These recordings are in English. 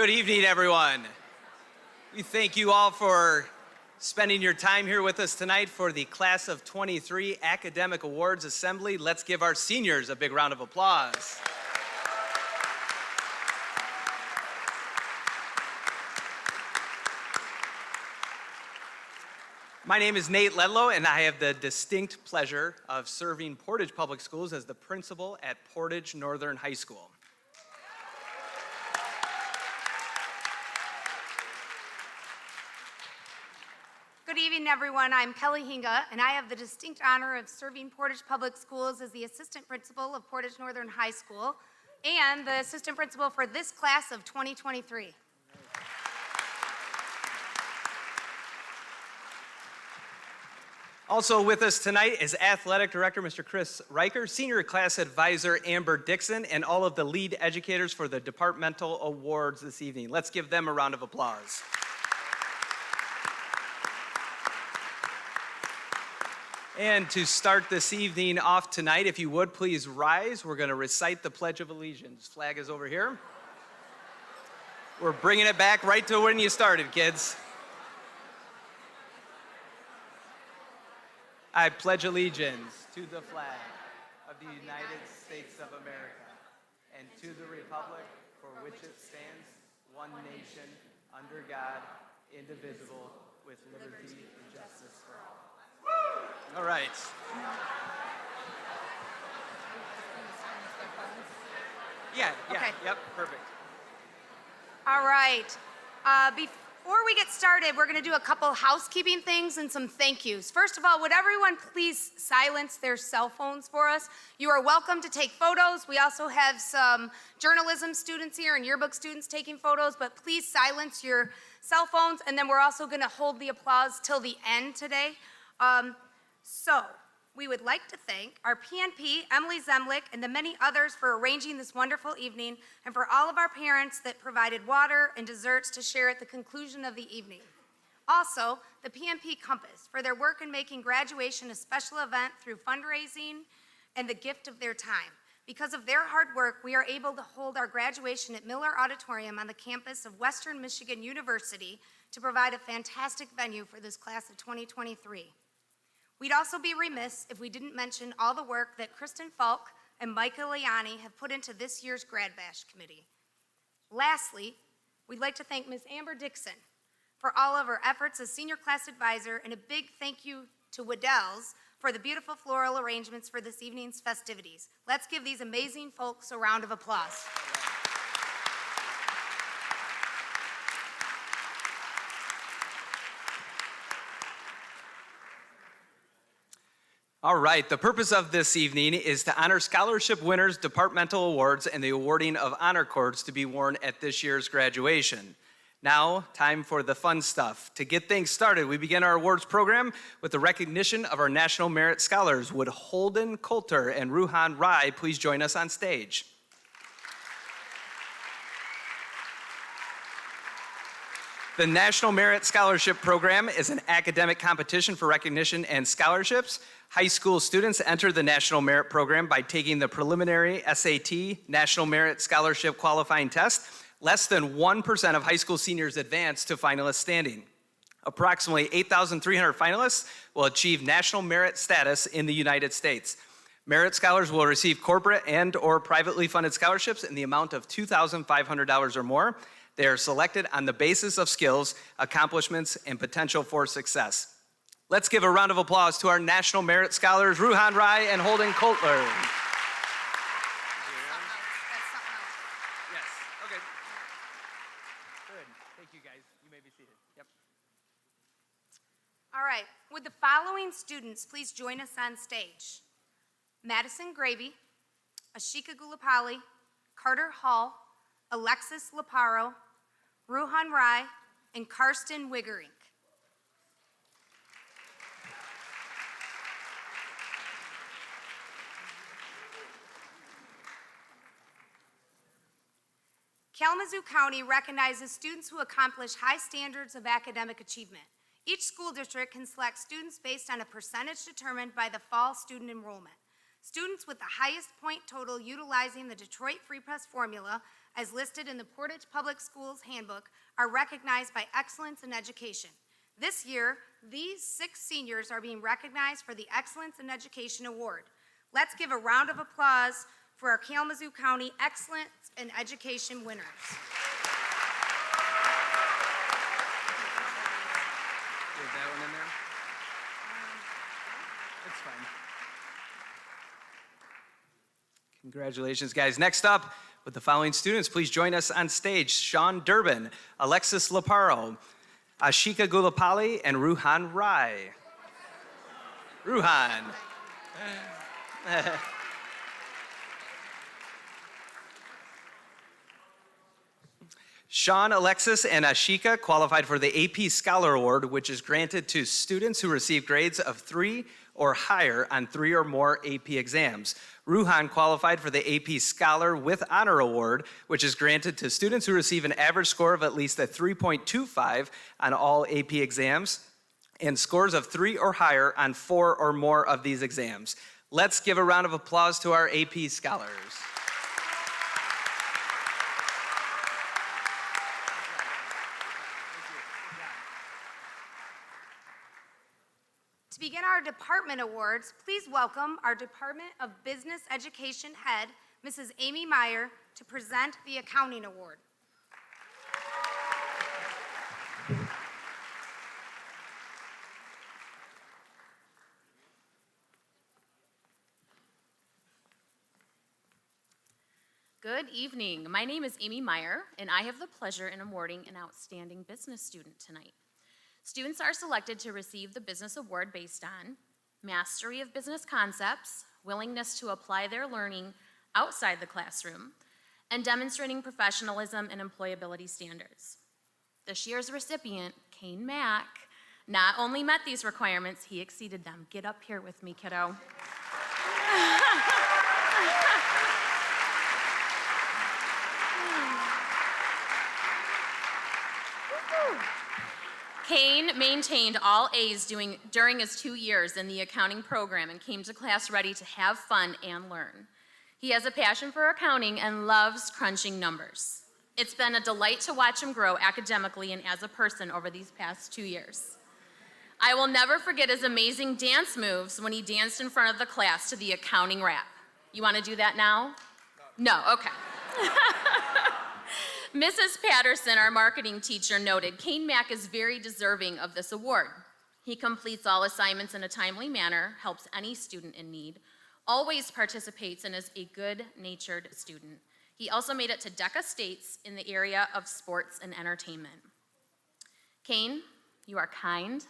Good evening, everyone. We thank you all for spending your time here with us tonight for the Class of 23 Academic Awards Assembly. Let's give our seniors a big round of applause. My name is Nate Ledlow, and I have the distinct pleasure of serving Portage Public Schools as the principal at Portage Northern High School. Good evening, everyone. I'm Kelly Hinga, and I have the distinct honor of serving Portage Public Schools as the assistant principal of Portage Northern High School and the assistant principal for this class of 2023. Also with us tonight is Athletic Director Mr. Chris Riker, Senior Class Advisor Amber Dixon, and all of the lead educators for the Departmental Awards this evening. Let's give them a round of applause. And to start this evening off tonight, if you would please rise. We're going to recite the Pledge of Allegiance. Flag is over here. We're bringing it back right to when you started, kids. I pledge allegiance to the flag of the United States of America and to the republic for which it stands, one nation, under God, indivisible, with liberty and justice for all. All right. Yeah, Okay. Yep, perfect. All right. Before we get started, we're going to do a couple housekeeping things and some thank yous. First of all, would everyone please silence their cell phones for us? You are welcome to take photos. We also have some journalism students here and yearbook students taking photos, but please silence your cell phones, and then we're also going to hold the applause till the end today. So we would like to thank our PNP, Emily Zemlick, and the many others for arranging this wonderful evening, and for all of our parents that provided water and desserts to share at the conclusion of the evening. Also, the PNP Compass for their work in making graduation a special event through fundraising and the gift of their time. Because of their hard work, we are able to hold our graduation at Miller Auditorium on the campus of Western Michigan University to provide a fantastic venue for this class of 2023. We'd also be remiss if we didn't mention all the work that Kristen Falk and Micah Liani have put into this year's Grad Bash Committee. Lastly, we'd like to thank Ms. Amber Dixon for all of her efforts as Senior Class Advisor, and a big thank you to Waddell's for the beautiful floral arrangements for this evening's festivities. Let's give these amazing folks a round of applause. All right, the purpose of this evening is to honor scholarship winners, departmental awards, and the awarding of honor cords to be worn at this year's graduation. Now, time for the fun stuff. To get things started, we begin our awards program with the recognition of our National Merit Scholars. Would Holden Coulter and Ruhan Rai please join us on stage? The National Merit Scholarship Program is an academic competition for recognition and scholarships. High school students enter the National Merit Program by taking the preliminary SAT National Merit Scholarship Qualifying Test. Less than 1% of high school seniors advance to finalist standing. Approximately 8,300 finalists will achieve national merit status in the United States. Merit scholars will receive corporate and/or privately funded scholarships in the amount of $2,500 or more. They are selected on the basis of skills, accomplishments, and potential for success. Let's give a round of applause to our National Merit Scholars, Ruhan Rai and Holden Coulter. Yes, okay. Good, thank you guys. You may be seated. Yep. All right, would the following students please join us on stage? Madison Gravy, Ashika Gulapali, Carter Hall, Alexis Laparo, Ruhan Rai, and Karsten Wiggerink. Kalamazoo County recognizes students who accomplish high standards of academic achievement. Each school district can select students based on a percentage determined by the fall student enrollment. Students with the highest point total utilizing the Detroit Free Press formula, as listed in the Portage Public Schools Handbook, are recognized by Excellence in Education. This year, these 6 seniors are being recognized for the Excellence in Education Award. Let's give a round of applause for our Kalamazoo County Excellence in Education winners. Leave that one in there. It's fine. Congratulations, guys. Next up, with the following students, please join us on stage. Sean Durbin, Alexis Laparo, Ashika Gulapali, and Ruhan Rai. Ruhan. Sean, Alexis, and Ashika qualified for the AP Scholar Award, which is granted to students who receive grades of 3 or higher on 3 or more AP exams. Ruhan qualified for the AP Scholar with Honor Award, which is granted to students who receive an average score of at least a 3.25 on all AP exams and scores of 3 or higher on 4 or more of these exams. Let's give a round of applause to our AP Scholars. To begin our department awards, please welcome our Department of Business Education Head, Mrs. Amy Meyer, to present the Accounting Award. Good evening. My name is Amy Meyer, and I have the pleasure in awarding an outstanding business student tonight. Students are selected to receive the Business Award based on mastery of business concepts, willingness to apply their learning outside the classroom, and demonstrating professionalism and employability standards. This year's recipient, Kane Mack, not only met these requirements, he exceeded them. Get up here with me, kiddo. Kane maintained all A's during his 2 years in the accounting program and came to class ready to have fun and learn. He has a passion for accounting and loves crunching numbers. It's been a delight to watch him grow academically and as a person over these past 2 years. I will never forget his amazing dance moves when he danced in front of the class to the accounting rap. You want to do that now? No, okay. Mrs. Patterson, our marketing teacher, noted Kane Mack is very deserving of this award. He completes all assignments in a timely manner, helps any student in need, always participates, and is a good-natured student. He also made it to DECA States in the area of sports and entertainment. Kane, you are kind,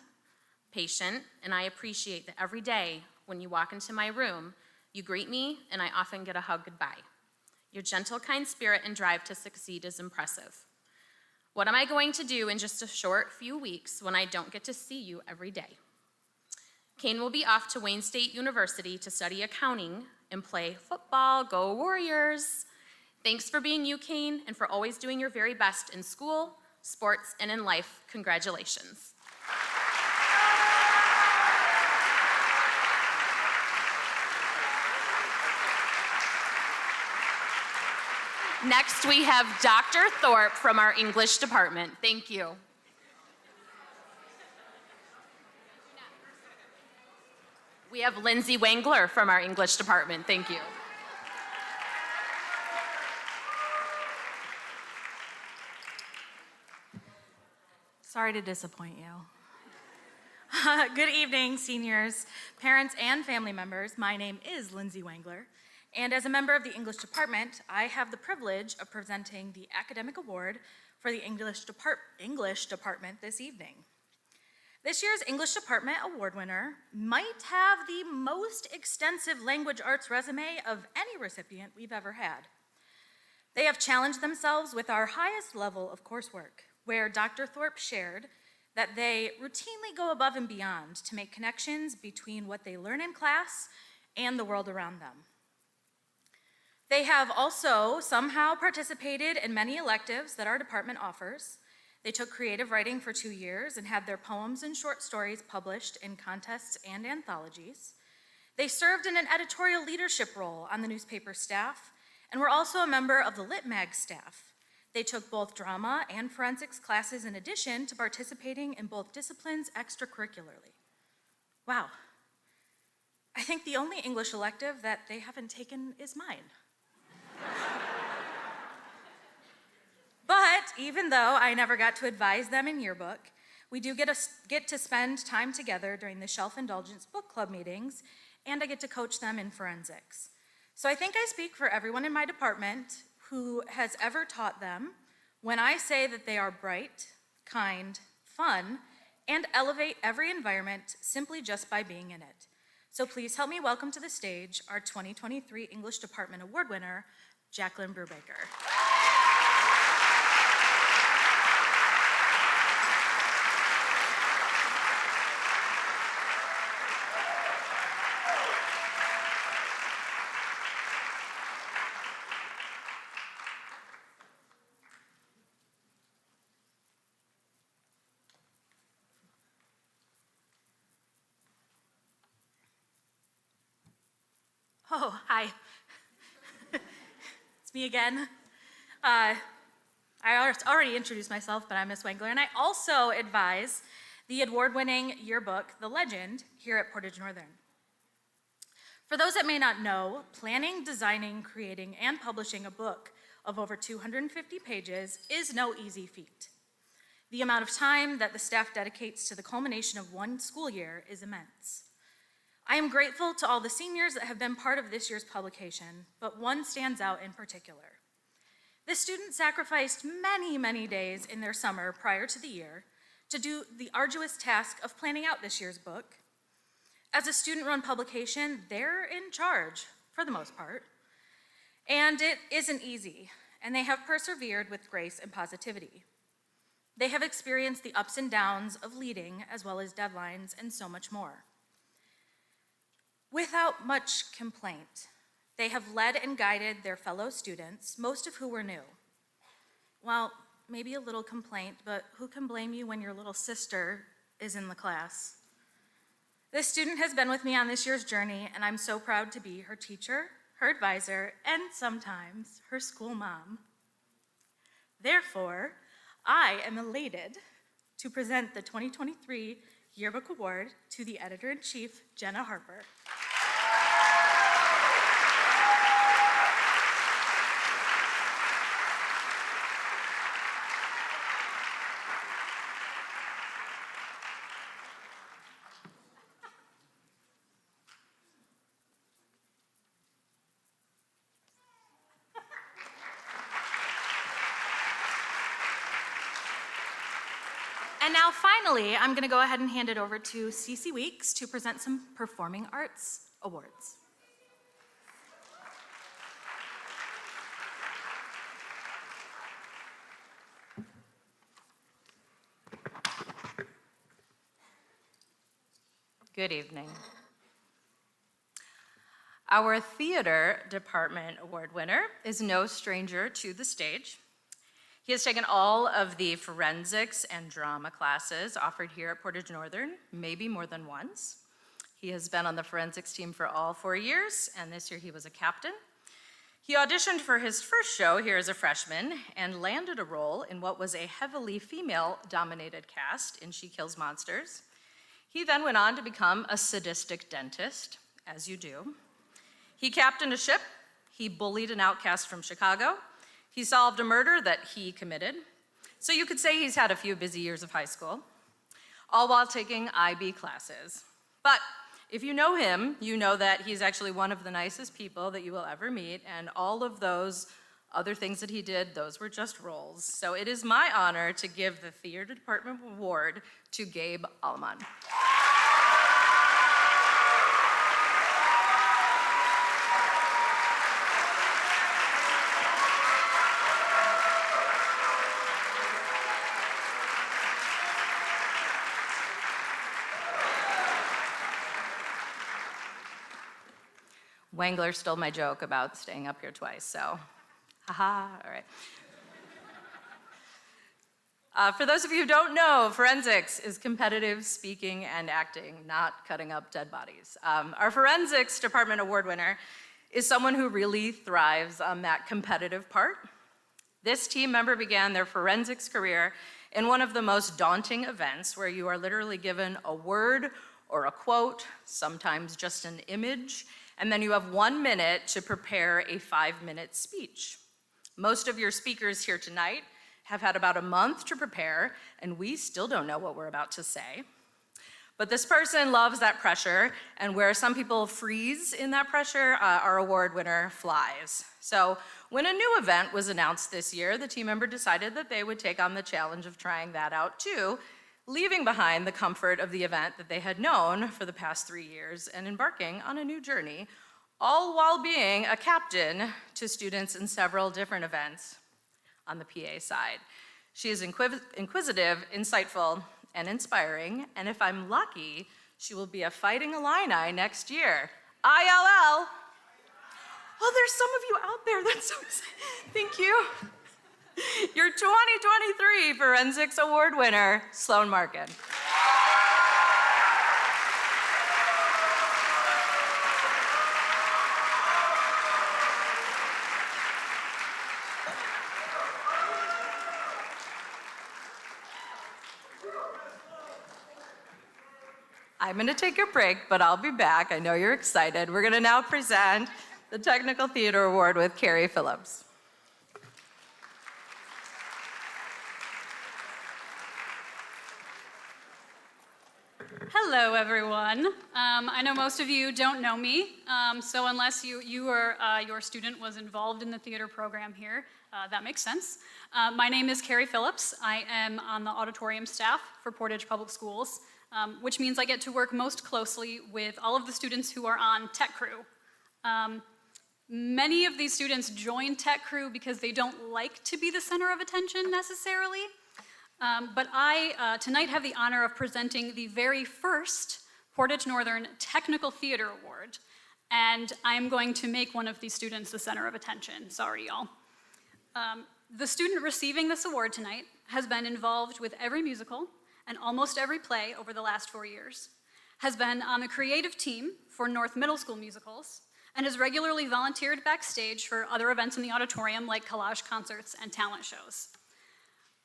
patient, and I appreciate that every day when you walk into my room, you greet me, and I often get a hug goodbye. Your gentle, kind spirit and drive to succeed is impressive. What am I going to do in just a short few weeks when I don't get to see you every day? Kane will be off to Wayne State University to study accounting and play football. Go Warriors! Thanks for being you, Kane, and for always doing your very best in school, sports, and in life. Congratulations. Next, we have Dr. Thorpe from our English department. Thank you. We have Lindsay Wangler from our English department. Thank you. Sorry to disappoint you. Good evening, seniors, parents, and family members. My name is Lindsay Wangler, and as a member of the English department, I have the privilege of presenting the academic award for the English department this evening. This year's English department award winner might have the most extensive language arts resume of any recipient we've ever had. They have challenged themselves with our highest level of coursework, where Dr. Thorpe shared that they routinely go above and beyond to make connections between what they learn in class and the world around them. They have also somehow participated in many electives that our department offers. They took creative writing for 2 years and had their poems and short stories published in contests and anthologies. They served in an editorial leadership role on the newspaper staff and were also a member of the Lit Mag staff. They took both drama and forensics classes in addition to participating in both disciplines extracurricularly. Wow. I think the only English elective that they haven't taken is mine. But even though I never got to advise them in yearbook, we do get to spend time together during the Shelf Indulgence Book Club meetings, and I get to coach them in forensics. So I think I speak for everyone in my department who has ever taught them when I say that they are bright, kind, fun, and elevate every environment simply just by being in it. So please help me welcome to the stage our 2023 English Department Award winner, Jacqueline Brubaker. Oh, hi. It's me again. I already introduced myself, but I'm Miss Wengler, and I also advise the award-winning yearbook, The Legend, here at Portage Northern. For those that may not know, planning, designing, creating, and publishing a book of over 250 pages is no easy feat. The amount of time that the staff dedicates to the culmination of one school year is immense. I am grateful to all the seniors that have been part of this year's publication, but one stands out in particular. This student sacrificed many, many days in their summer prior to the year to do the arduous task of planning out this year's book. As a student-run publication, they're in charge, for the most part. And it isn't easy, and they have persevered with grace and positivity. They have experienced the ups and downs of leading, as well as deadlines, and so much more. Without much complaint, they have led and guided their fellow students, most of who were new. Well, maybe a little complaint, but who can blame you when your little sister is in the class? This student has been with me on this year's journey, and I'm so proud to be her teacher, her advisor, and sometimes her school mom. Therefore, I am elated to present the 2023 Yearbook Award to the Editor-in-Chief, Jenna Harper. And now finally, I'm gonna go ahead and hand it over to Cece Weeks to present some Performing Arts Awards. Good evening. Our Theater Department Award winner is no stranger to the stage. He has taken all of the forensics and drama classes offered here at Portage Northern, maybe more than once. He has been on the forensics team for all 4 years, and this year he was a captain. He auditioned for his first show here as a freshman and landed a role in what was a heavily female-dominated cast in She Kills Monsters. He then went on to become a sadistic dentist, as you do. He captained a ship, he bullied an outcast from Chicago, he solved a murder that he committed. So you could say he's had a few busy years of high school, all while taking IB classes. But if you know him, you know that he's actually one of the nicest people that you will ever meet, and all of those other things that he did, those were just roles. So it is my honor to give the Theater Department Award to Gabe Allman. Wengler stole my joke about staying up here twice, so haha, all right. For those of you who don't know, forensics is competitive speaking and acting, not cutting up dead bodies. Our forensics department award winner is someone who really thrives on that competitive part. This team member began their forensics career in one of the most daunting events where you are literally given a word or a quote, sometimes just an image, and then you have 1 minute to prepare a 5-minute speech. Most of your speakers here tonight have had about a month to prepare, and we still don't know what we're about to say. But this person loves that pressure, and where some people freeze in that pressure, our award winner flies. So when a new event was announced this year, the team member decided that they would take on the challenge of trying that out too, leaving behind the comfort of the event that they had known for the past 3 years and embarking on a new journey, all while being a captain to students in several different events on the PA side. She is inquisitive, insightful, and inspiring, and if I'm lucky, she will be a Fighting Illini next year. ILL. Oh, there's some of you out there. That's so exciting. Thank you. Your 2023 Forensics Award winner, Sloan Markin. I'm going to take a break, but I'll be back. I know you're excited. We're going to now present the Technical Theater Award with Carrie Phillips. Hello, everyone. I know most of you don't know me, so unless you or your student was involved in the theater program here, that makes sense. My name is Carrie Phillips. I am on the auditorium staff for Portage Public Schools, which means I get to work most closely with all of the students who are on Tech Crew. Many of these students join Tech Crew because they don't like to be the center of attention necessarily. But I tonight have the honor of presenting the very first Portage Northern Technical Theater Award, and I'm going to make one of these students the center of attention. Sorry, y'all. The student receiving this award tonight has been involved with every musical and almost every play over the last 4 years, has been on the creative team for North Middle School musicals, and has regularly volunteered backstage for other events in the auditorium like collage concerts and talent shows.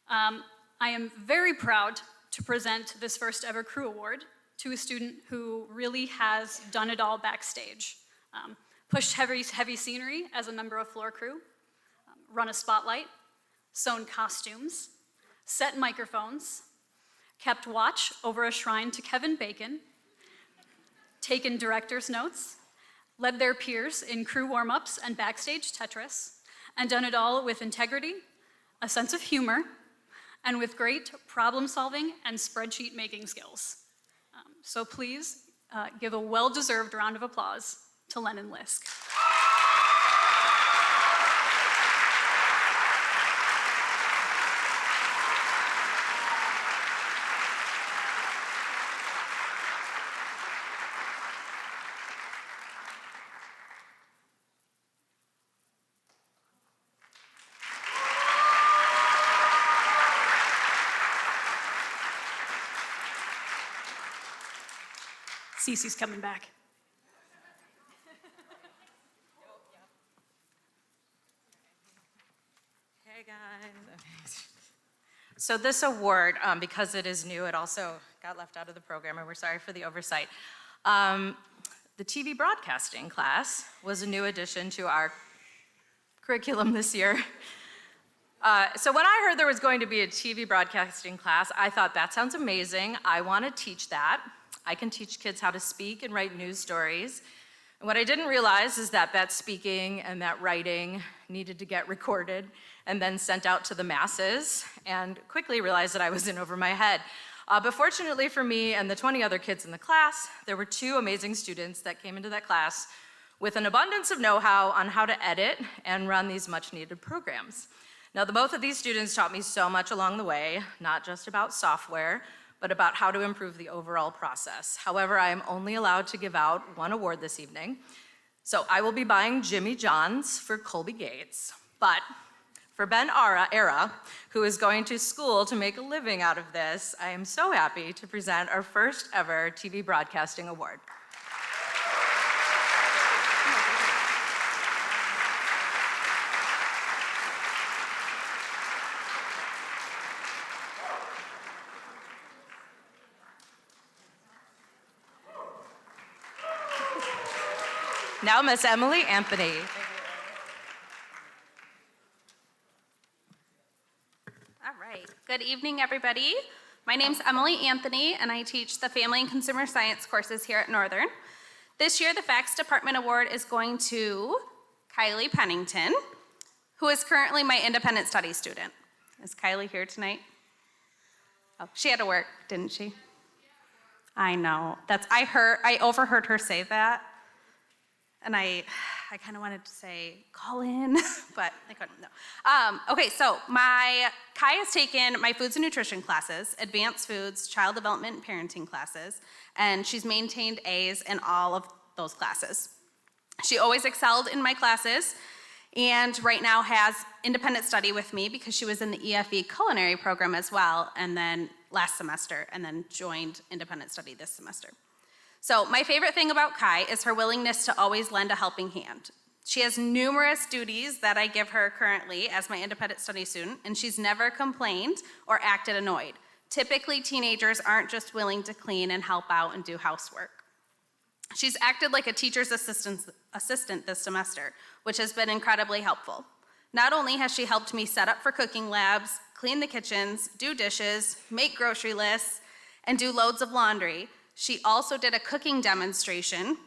I am very proud to present this first ever crew award to a student who really has done it all backstage. Pushed heavy scenery as a member of floor crew, run a spotlight, sewn costumes, set microphones, kept watch over a shrine to Kevin Bacon, taken director's notes, led their peers in crew warm-ups and backstage Tetris, and done it all with integrity, a sense of humor, and with great problem-solving and spreadsheet-making skills. So please give a well-deserved round of applause to Lennon Lisk. Cece's coming back. Hey guys. So this award, because it is new, it also got left out of the program, and we're sorry for the oversight. The TV broadcasting class was a new addition to our curriculum this year. So when I heard there was going to be a TV broadcasting class, I thought, that sounds amazing. I want to teach that. I can teach kids how to speak and write news stories. And what I didn't realize is that that speaking and that writing needed to get recorded and then sent out to the masses, and quickly realized that I was in over my head. But fortunately for me and the 20 other kids in the class, there were 2 amazing students that came into that class with an abundance of know-how on how to edit and run these much-needed programs. Now, both of these students taught me so much along the way, not just about software, but about how to improve the overall process. However, I am only allowed to give out 1 award this evening. So I will be buying Jimmy John's for Colby Gates, but For Ben Era, who is going to school to make a living out of this, I am so happy to present our first ever TV Broadcasting Award. Now, Miss Emily Anthony. All right. Good evening, everybody. My name's Emily Anthony, and I teach the Family and Consumer Science courses here at Northern. This year, the Facts Department Award is going to Kylie Pennington, who is currently my independent study student. Is Kylie here tonight? Oh, she had to work, didn't she? I know. I overheard her say that. And I kind of wanted to say, call in, but I couldn't, no. Okay, so Kai has taken my foods and nutrition classes, advanced foods, child development and parenting classes, and she's maintained A's in all of those classes. She always excelled in my classes, and right now has independent study with me because she was in the EFE culinary program as well, and then last semester, and then joined independent study this semester. So my favorite thing about Kai is her willingness to always lend a helping hand. She has numerous duties that I give her currently as my independent study student, and she's never complained or acted annoyed. Typically, teenagers aren't just willing to clean and help out and do housework. She's acted like a teacher's assistant this semester, which has been incredibly helpful. Not only has she helped me set up for cooking labs, clean the kitchens, do dishes, make grocery lists, and do loads of laundry, she also did a cooking demonstration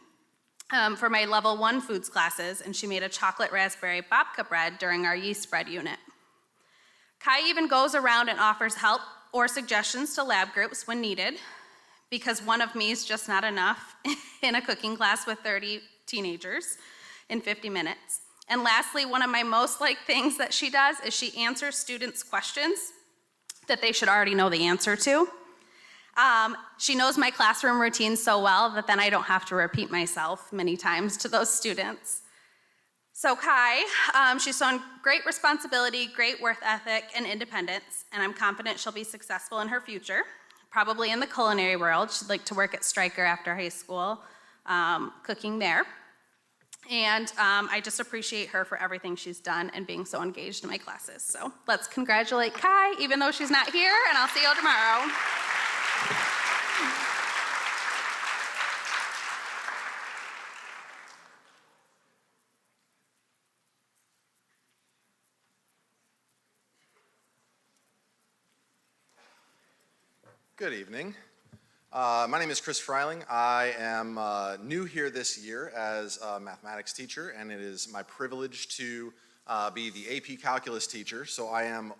for my level 1 foods classes, and she made a chocolate raspberry babka bread during our yeast bread unit. Kai even goes around and offers help or suggestions to lab groups when needed, because one of me is just not enough in a cooking class with 30 teenagers in 50 minutes. And lastly, one of my most liked things that she does is she answers students' questions that they should already know the answer to. She knows my classroom routine so well that then I don't have to repeat myself many times to those students. So Kai, she's shown great responsibility, great work ethic, and independence, and I'm confident she'll be successful in her future, probably in the culinary world. She'd like to work at Stryker after high school, cooking there. And I just appreciate her for everything she's done and being so engaged in my classes. So let's congratulate Kai, even though she's not here, and I'll see you tomorrow. Good evening. My name is Chris Freiling. I am new here this year as a mathematics teacher, and it is my privilege to be the AP Calculus teacher. So I am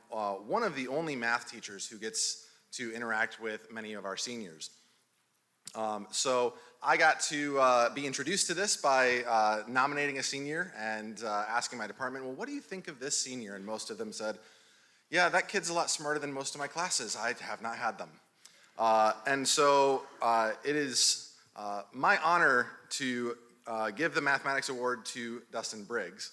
one of the only math teachers who gets to interact with many of our seniors. So I got to be introduced to this by nominating a senior and asking my department, well, what do you think of this senior? And most of them said, yeah, that kid's a lot smarter than most of my classes. I have not had them. And so it is my honor to give the Mathematics Award to Dustin Briggs.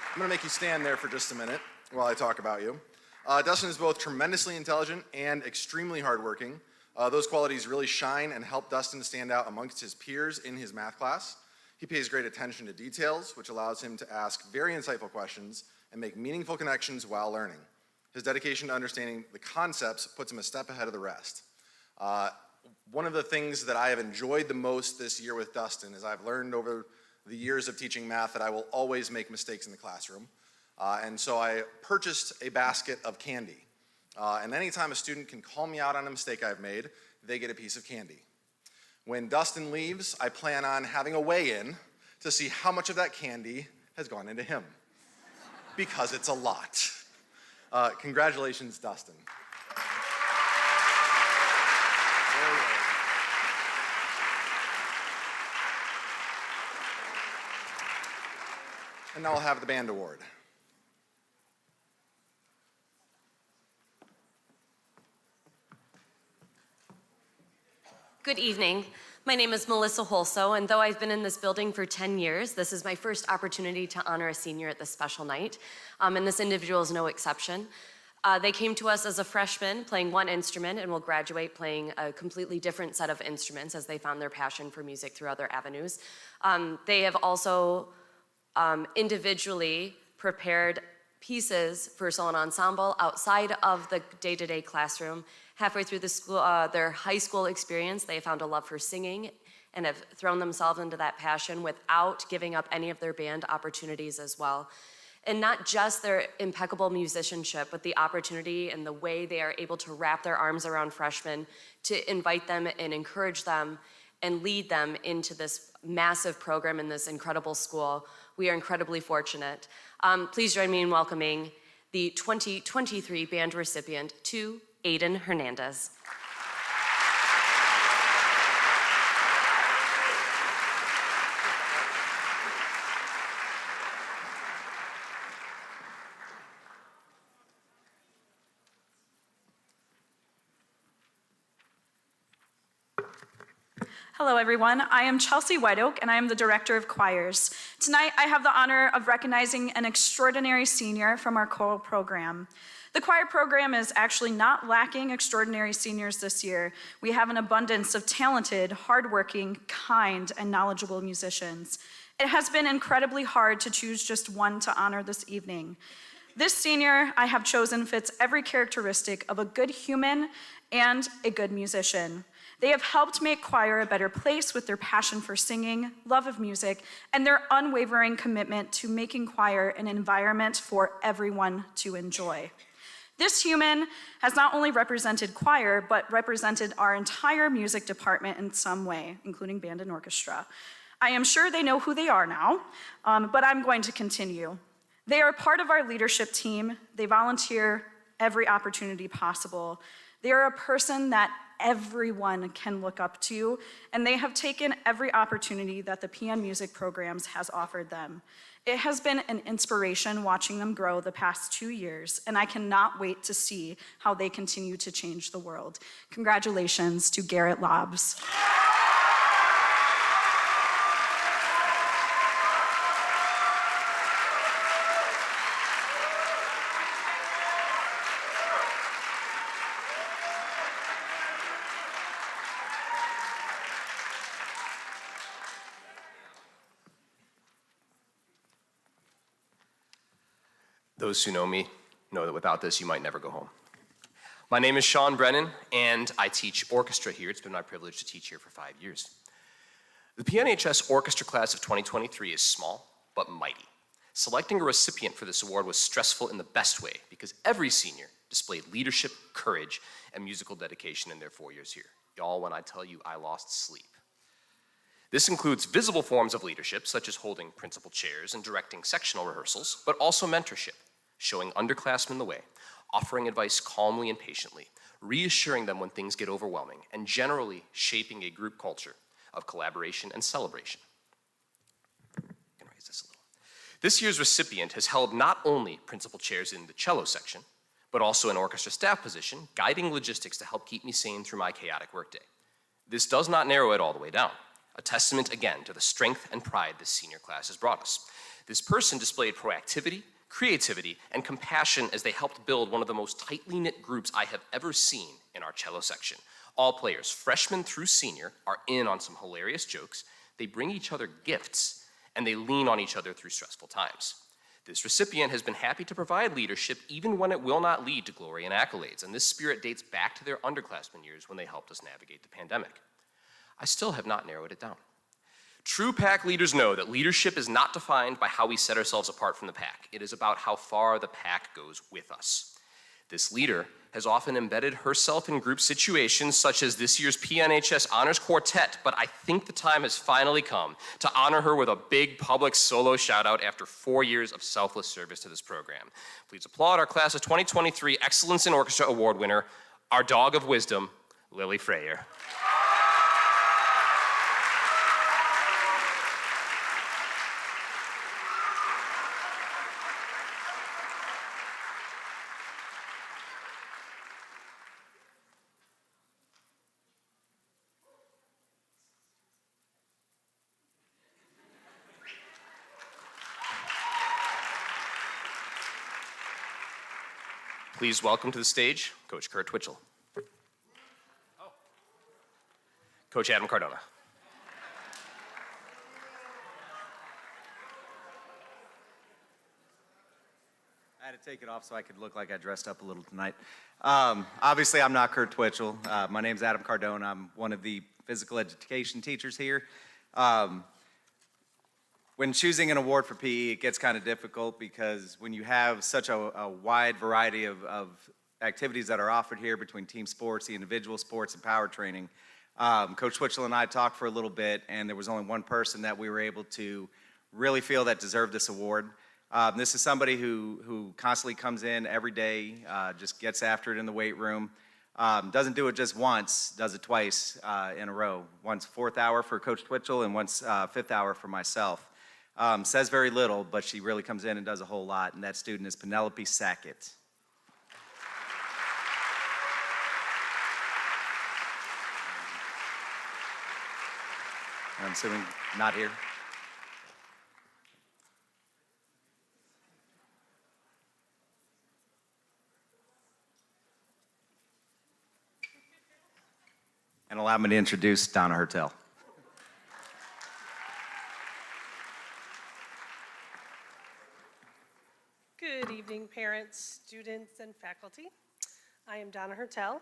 I'm going to make you stand there for just a minute while I talk about you. Dustin is both tremendously intelligent and extremely hardworking. Those qualities really shine and help Dustin stand out amongst his peers in his math class. He pays great attention to details, which allows him to ask very insightful questions and make meaningful connections while learning. His dedication to understanding the concepts puts him a step ahead of the rest. One of the things that I have enjoyed the most this year with Dustin is I've learned over the years of teaching math that I will always make mistakes in the classroom. And so I purchased a basket of candy. And anytime a student can call me out on a mistake I've made, they get a piece of candy. When Dustin leaves, I plan on having a weigh-in to see how much of that candy has gone into him, because it's a lot. Congratulations, Dustin. And now I'll have the band award. Good evening. My name is Melissa Holso, and though I've been in this building for 10 years, this is my first opportunity to honor a senior at this special night, and this individual is no exception. They came to us as a freshman playing one instrument and will graduate playing a completely different set of instruments as they found their passion for music through other avenues. They have also individually prepared pieces for solo ensemble outside of the day-to-day classroom. Halfway through their high school experience, they found a love for singing and have thrown themselves into that passion without giving up any of their band opportunities as well. And not just their impeccable musicianship, but the opportunity and the way they are able to wrap their arms around freshmen to invite them and encourage them and lead them into this massive program in this incredible school. We are incredibly fortunate. Please join me in welcoming the 2023 band recipient to Aiden Hernandez. Hello, everyone. I am Chelsea White Oak, and I am the Director of Choirs. Tonight, I have the honor of recognizing an extraordinary senior from our choral program. The choir program is actually not lacking extraordinary seniors this year. We have an abundance of talented, hardworking, kind, and knowledgeable musicians. It has been incredibly hard to choose just one to honor this evening. This senior I have chosen fits every characteristic of a good human and a good musician. They have helped make choir a better place with their passion for singing, love of music, and their unwavering commitment to making choir an environment for everyone to enjoy. This human has not only represented choir, but represented our entire music department in some way, including band and orchestra. I am sure they know who they are now, but I'm going to continue. They are part of our leadership team. They volunteer every opportunity possible. They are a person that everyone can look up to, and they have taken every opportunity that the PN Music programs has offered them. It has been an inspiration watching them grow the past 2 years, and I cannot wait to see how they continue to change the world. Congratulations to Garrett Lobbs. Those who know me know that without this, you might never go home. My name is Sean Brennan, and I teach orchestra here. It's been my privilege to teach here for 5 years. The PNHS orchestra class of 2023 is small, but mighty. Selecting a recipient for this award was stressful in the best way because every senior displayed leadership, courage, and musical dedication in their 4 years here. Y'all, when I tell you I lost sleep. This includes visible forms of leadership, such as holding principal chairs and directing sectional rehearsals, but also mentorship, showing underclassmen the way, offering advice calmly and patiently, reassuring them when things get overwhelming, and generally shaping a group culture of collaboration and celebration. I can raise this a little. This year's recipient has held not only principal chairs in the cello section, but also an orchestra staff position, guiding logistics to help keep me sane through my chaotic workday. This does not narrow it all the way down. A testament again to the strength and pride this senior class has brought us. This person displayed proactivity, creativity, and compassion as they helped build one of the most tightly knit groups I have ever seen in our cello section. All players, freshman through senior, are in on some hilarious jokes, they bring each other gifts, and they lean on each other through stressful times. This recipient has been happy to provide leadership even when it will not lead to glory and accolades, and this spirit dates back to their underclassmen years when they helped us navigate the pandemic. I still have not narrowed it down. True pack leaders know that leadership is not defined by how we set ourselves apart from the pack. It is about how far the pack goes with us. This leader has often embedded herself in group situations such as this year's PNHS Honors Quartet, but I think the time has finally come to honor her with a big public solo shout out after 4 years of selfless service to this program. Please applaud our class of 2023 Excellence in Orchestra Award winner, our dog of wisdom, Lily Freyer. Please welcome to the stage Coach Kurt Twitchell. Coach Adam Cardona. I had to take it off so I could look like I dressed up a little tonight. Obviously, I'm not Kurt Twitchell. My name's Adam Cardona. I'm one of the physical education teachers here. When choosing an award for PE, it gets kind of difficult because when you have such a wide variety of activities that are offered here between team sports, the individual sports, and power training, Coach Twitchell and I talked for a little bit, and there was only one person that we were able to really feel that deserved this award. This is somebody who constantly comes in every day, just gets after it in the weight room, doesn't do it just once, does it twice in a row. Once fourth hour for Coach Twitchell and once fifth hour for myself. Says very little, but she really comes in and does a whole lot, and that student is Penelope Sackett. I'm assuming not here. And allow me to introduce Donna Hertel. Good evening, parents, students, and faculty. I am Donna Hertel.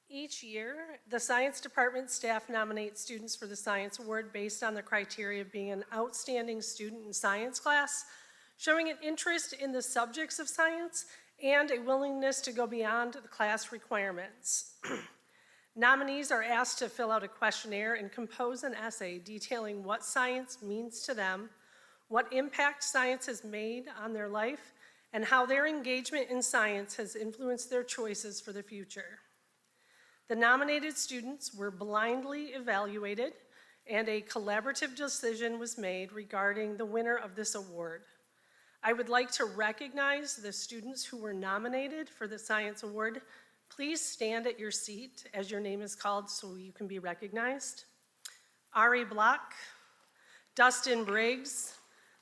Each year, the Science Department staff nominates students for the Science Award based on the criteria of being an outstanding student in science class, showing an interest in the subjects of science, and a willingness to go beyond the class requirements. Nominees are asked to fill out a questionnaire and compose an essay detailing what science means to them, what impact science has made on their life, and how their engagement in science has influenced their choices for the future. The nominated students were blindly evaluated, and a collaborative decision was made regarding the winner of this award. I would like to recognize the students who were nominated for the Science Award. Please stand at your seat as your name is called so you can be recognized. Ari Block, Dustin Briggs,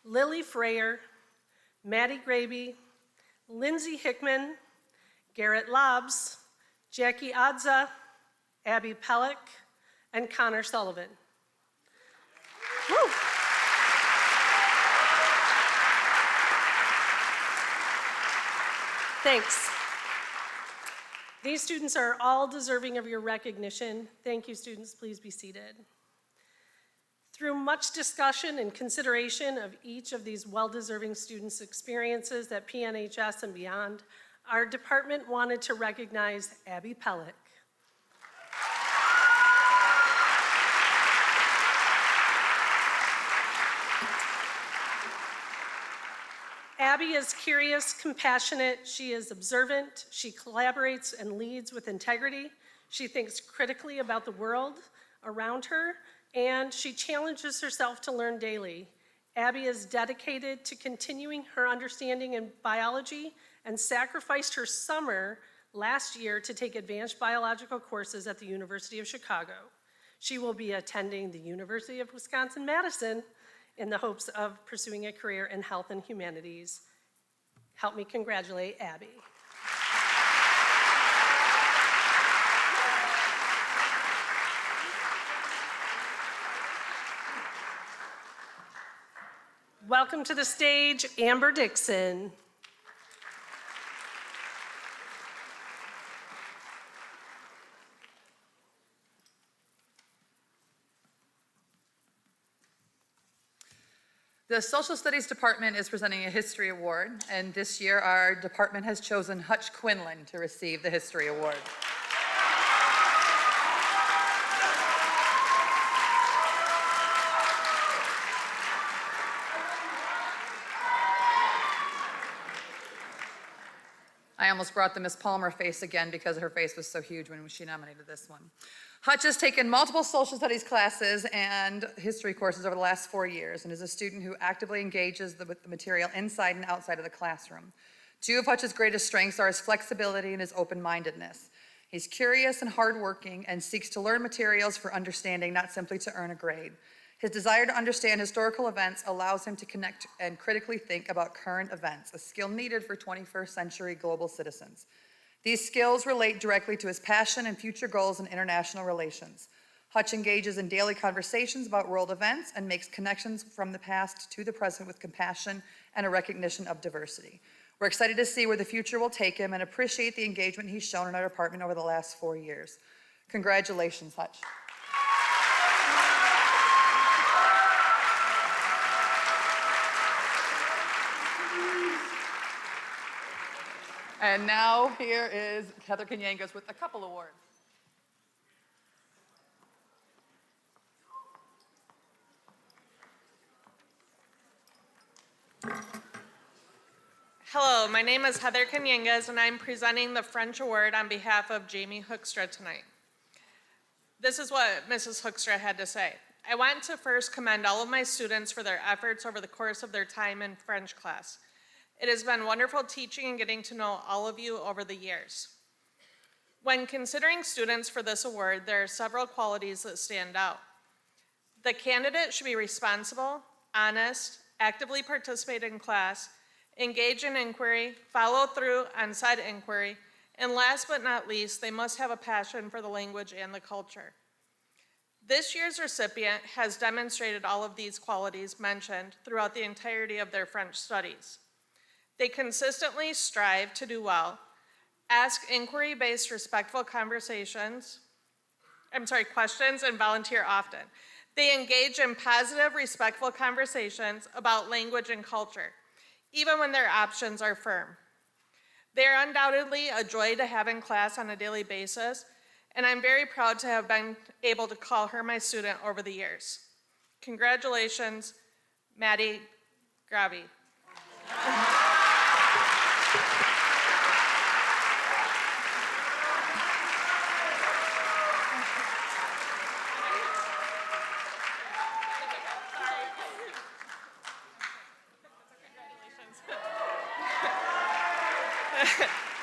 Lily Freyer, Maddie Graby, Lindsay Hickman, Garrett Lobbs, Jackie Adza, Abby Pellick, and Connor Sullivan. Woo. Thanks. These students are all deserving of your recognition. Thank you, students. Please be seated. Through much discussion and consideration of each of these well-deserving students' experiences at PNHS and beyond, our department wanted to recognize Abby Pellick. Abby is curious, compassionate, she is observant, she collaborates and leads with integrity, she thinks critically about the world around her, and she challenges herself to learn daily. Abby is dedicated to continuing her understanding in biology and sacrificed her summer last year to take advanced biological courses at the University of Chicago. She will be attending the University of Wisconsin-Madison in the hopes of pursuing a career in health and humanities. Help me congratulate Abby. Welcome to the stage, Amber Dixon. The Social Studies Department is presenting a History Award, and this year our department has chosen Hutch Quinlan to receive the History Award. I almost brought the Miss Palmer face again because her face was so huge when she nominated this one. Hutch has taken multiple social studies classes and history courses over the last 4 years and is a student who actively engages with the material inside and outside of the classroom. Two of Hutch's greatest strengths are his flexibility and his open-mindedness. He's curious and hardworking and seeks to learn materials for understanding, not simply to earn a grade. His desire to understand historical events allows him to connect and critically think about current events, a skill needed for 21st century global citizens. These skills relate directly to his passion and future goals in international relations. Hutch engages in daily conversations about world events and makes connections from the past to the present with compassion and a recognition of diversity. We're excited to see where the future will take him and appreciate the engagement he's shown in our department over the last 4 years. Congratulations, Hutch. And now here is Heather Kanyangas with a couple awards. Hello, my name is Heather Kanyangas, and I'm presenting the French Award on behalf of Jamie Hoekstra tonight. This is what Mrs. Hoekstra had to say. I want to first commend all of my students for their efforts over the course of their time in French class. It has been wonderful teaching and getting to know all of you over the years. When considering students for this award, there are several qualities that stand out. The candidate should be responsible, honest, actively participate in class, engage in inquiry, follow through on said inquiry, and last but not least, they must have a passion for the language and the culture. This year's recipient has demonstrated all of these qualities mentioned throughout the entirety of their French studies. They consistently strive to do well, ask inquiry-based respectful questions, and volunteer often. They engage in positive, respectful conversations about language and culture, even when their options are firm. They are undoubtedly a joy to have in class on a daily basis, and I'm very proud to have been able to call her my student over the years. Congratulations, Maddie Gravi.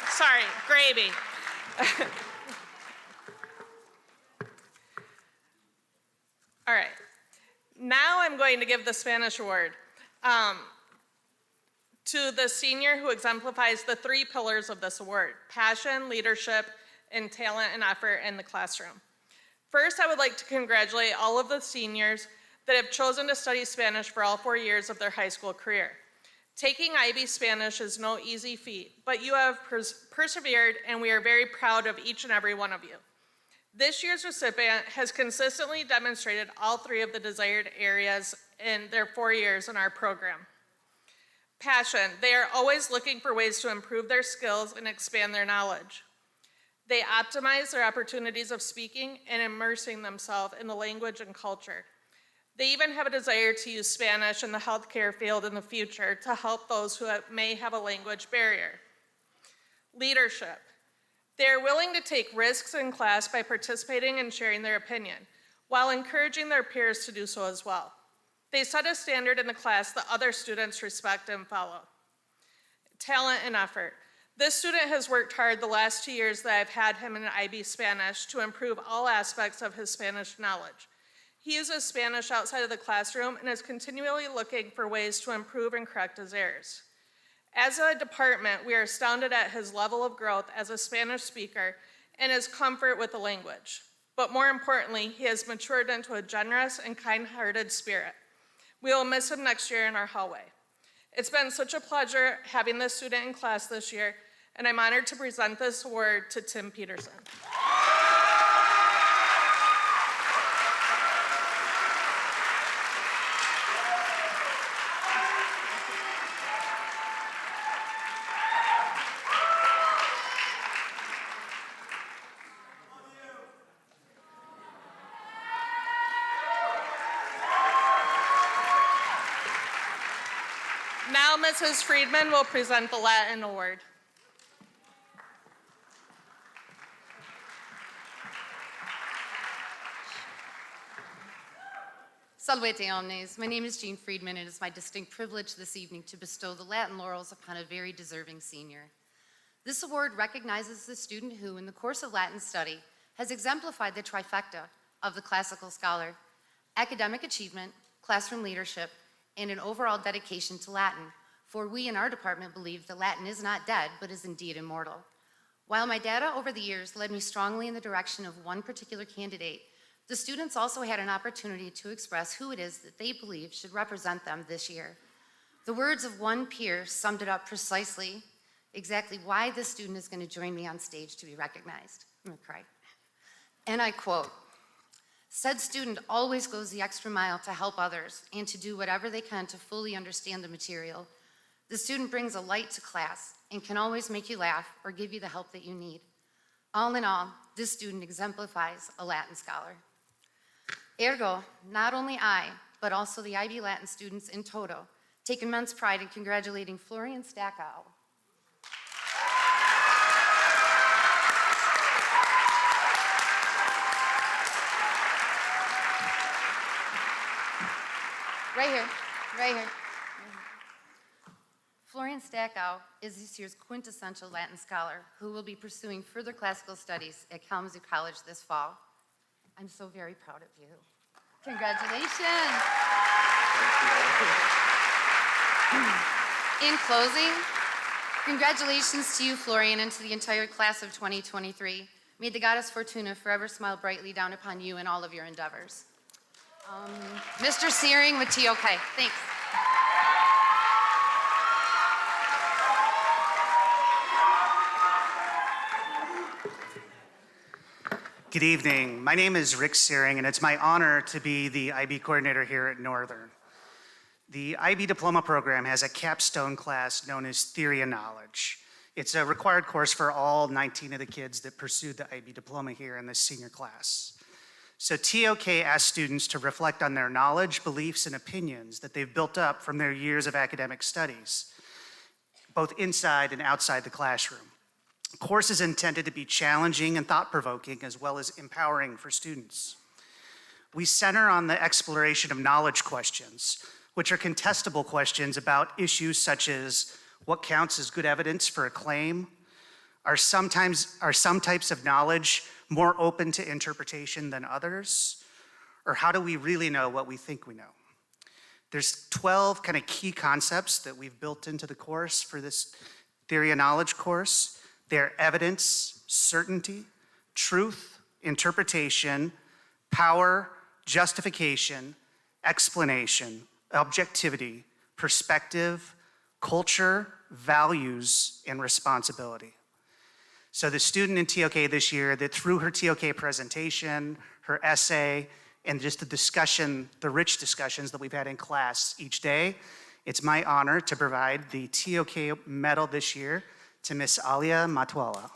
Sorry, gravy. All right. Now I'm going to give the Spanish award to the senior who exemplifies the 3 pillars of this award: passion, leadership, and talent and effort in the classroom. First, I would like to congratulate all of the seniors that have chosen to study Spanish for all 4 years of their high school career. Taking IB Spanish is no easy feat, but you have persevered, and we are very proud of each and every one of you. This year's recipient has consistently demonstrated all 3 of the desired areas in their 4 years in our program. Passion, they are always looking for ways to improve their skills and expand their knowledge. They optimize their opportunities of speaking and immersing themselves in the language and culture. They even have a desire to use Spanish in the healthcare field in the future to help those who may have a language barrier. Leadership. They are willing to take risks in class by participating and sharing their opinion, while encouraging their peers to do so as well. They set a standard in the class that other students respect and follow. Talent and effort. This student has worked hard the last 2 years that I've had him in IB Spanish to improve all aspects of his Spanish knowledge. He uses Spanish outside of the classroom and is continually looking for ways to improve and correct his errors. As a department, we are astounded at his level of growth as a Spanish speaker and his comfort with the language. But more importantly, he has matured into a generous and kind-hearted spirit. We will miss him next year in our hallway. It's been such a pleasure having this student in class this year, and I'm honored to present this award to Tim Peterson. Now Mrs. Friedman will present the Latin Award. Salvete omnes. My name is Jean Friedman, and it is my distinct privilege this evening to bestow the Latin laurels upon a very deserving senior. This award recognizes the student who, in the course of Latin study, has exemplified the trifecta of the classical scholar, academic achievement, classroom leadership, and an overall dedication to Latin, for we in our department believe that Latin is not dead, but is indeed immortal. While my data over the years led me strongly in the direction of one particular candidate, the students also had an opportunity to express who it is that they believe should represent them this year. The words of one peer summed it up precisely, exactly why this student is going to join me on stage to be recognized. I'm going to cry. And I quote, "Said student always goes the extra mile to help others and to do whatever they can to fully understand the material. The student brings a light to class and can always make you laugh or give you the help that you need. All in all, this student exemplifies a Latin scholar." Ergo, not only I, but also the IB Latin students in toto take immense pride in congratulating Florian Stackow. Right here, right here. Florian Stackow is this year's quintessential Latin scholar who will be pursuing further classical studies at Kalamazoo College this fall. I'm so very proud of you. Congratulations. In closing, congratulations to you, Florian, and to the entire class of 2023. May the goddess Fortuna forever smile brightly down upon you and all of your endeavors. Mr. Searing with TOK, thanks. Good evening. My name is Rick Searing, and it's my honor to be the IB coordinator here at Northern. The IB Diploma program has a capstone class known as Theory of Knowledge. It's a required course for all 19 of the kids that pursued the IB Diploma here in this senior class. So TOK asks students to reflect on their knowledge, beliefs, and opinions that they've built up from their years of academic studies, both inside and outside the classroom. The course is intended to be challenging and thought-provoking, as well as empowering for students. We center on the exploration of knowledge questions, which are contestable questions about issues such as what counts as good evidence for a claim, are some types of knowledge more open to interpretation than others, or how do we really know what we think we know? There's 12 kind of key concepts that we've built into the course for this Theory of Knowledge course. They're evidence, certainty, truth, interpretation, power, justification, explanation, objectivity, perspective, culture, values, and responsibility. So the student in TOK this year, that through her TOK presentation, her essay, and just the discussion, the rich discussions that we've had in class each day, it's my honor to provide the TOK medal this year to Miss Alia Matwala.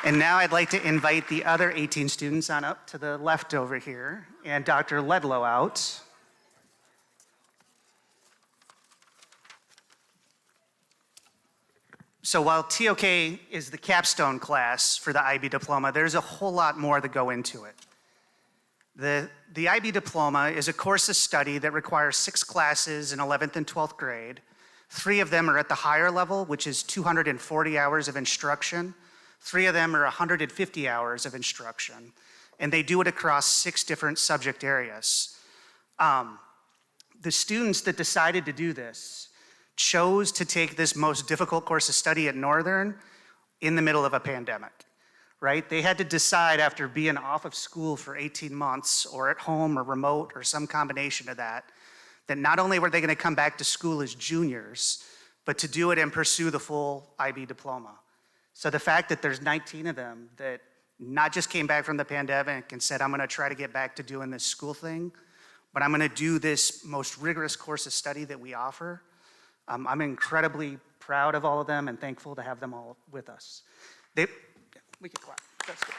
And now I'd like to invite the other 18 students on up to the left over here, and Dr. Ledlow out. So while TOK is the capstone class for the IB Diploma, there's a whole lot more that go into it. The IB Diploma is a course of study that requires 6 classes in 11th and 12th grade. 3 of them are at the higher level, which is 240 hours of instruction. 3 of them are 150 hours of instruction, and they do it across 6 different subject areas. The students that decided to do this chose to take this most difficult course of study at Northern in the middle of a pandemic, right? They had to decide after being off of school for 18 months or at home or remote or some combination of that, that not only were they gonna come back to school as juniors, but to do it and pursue the full IB Diploma. So the fact that there's 19 of them that not just came back from the pandemic and said, I'm gonna try to get back to doing this school thing, but I'm gonna do this most rigorous course of study that we offer. I'm incredibly proud of all of them and thankful to have them all with us. We can clap, that's good.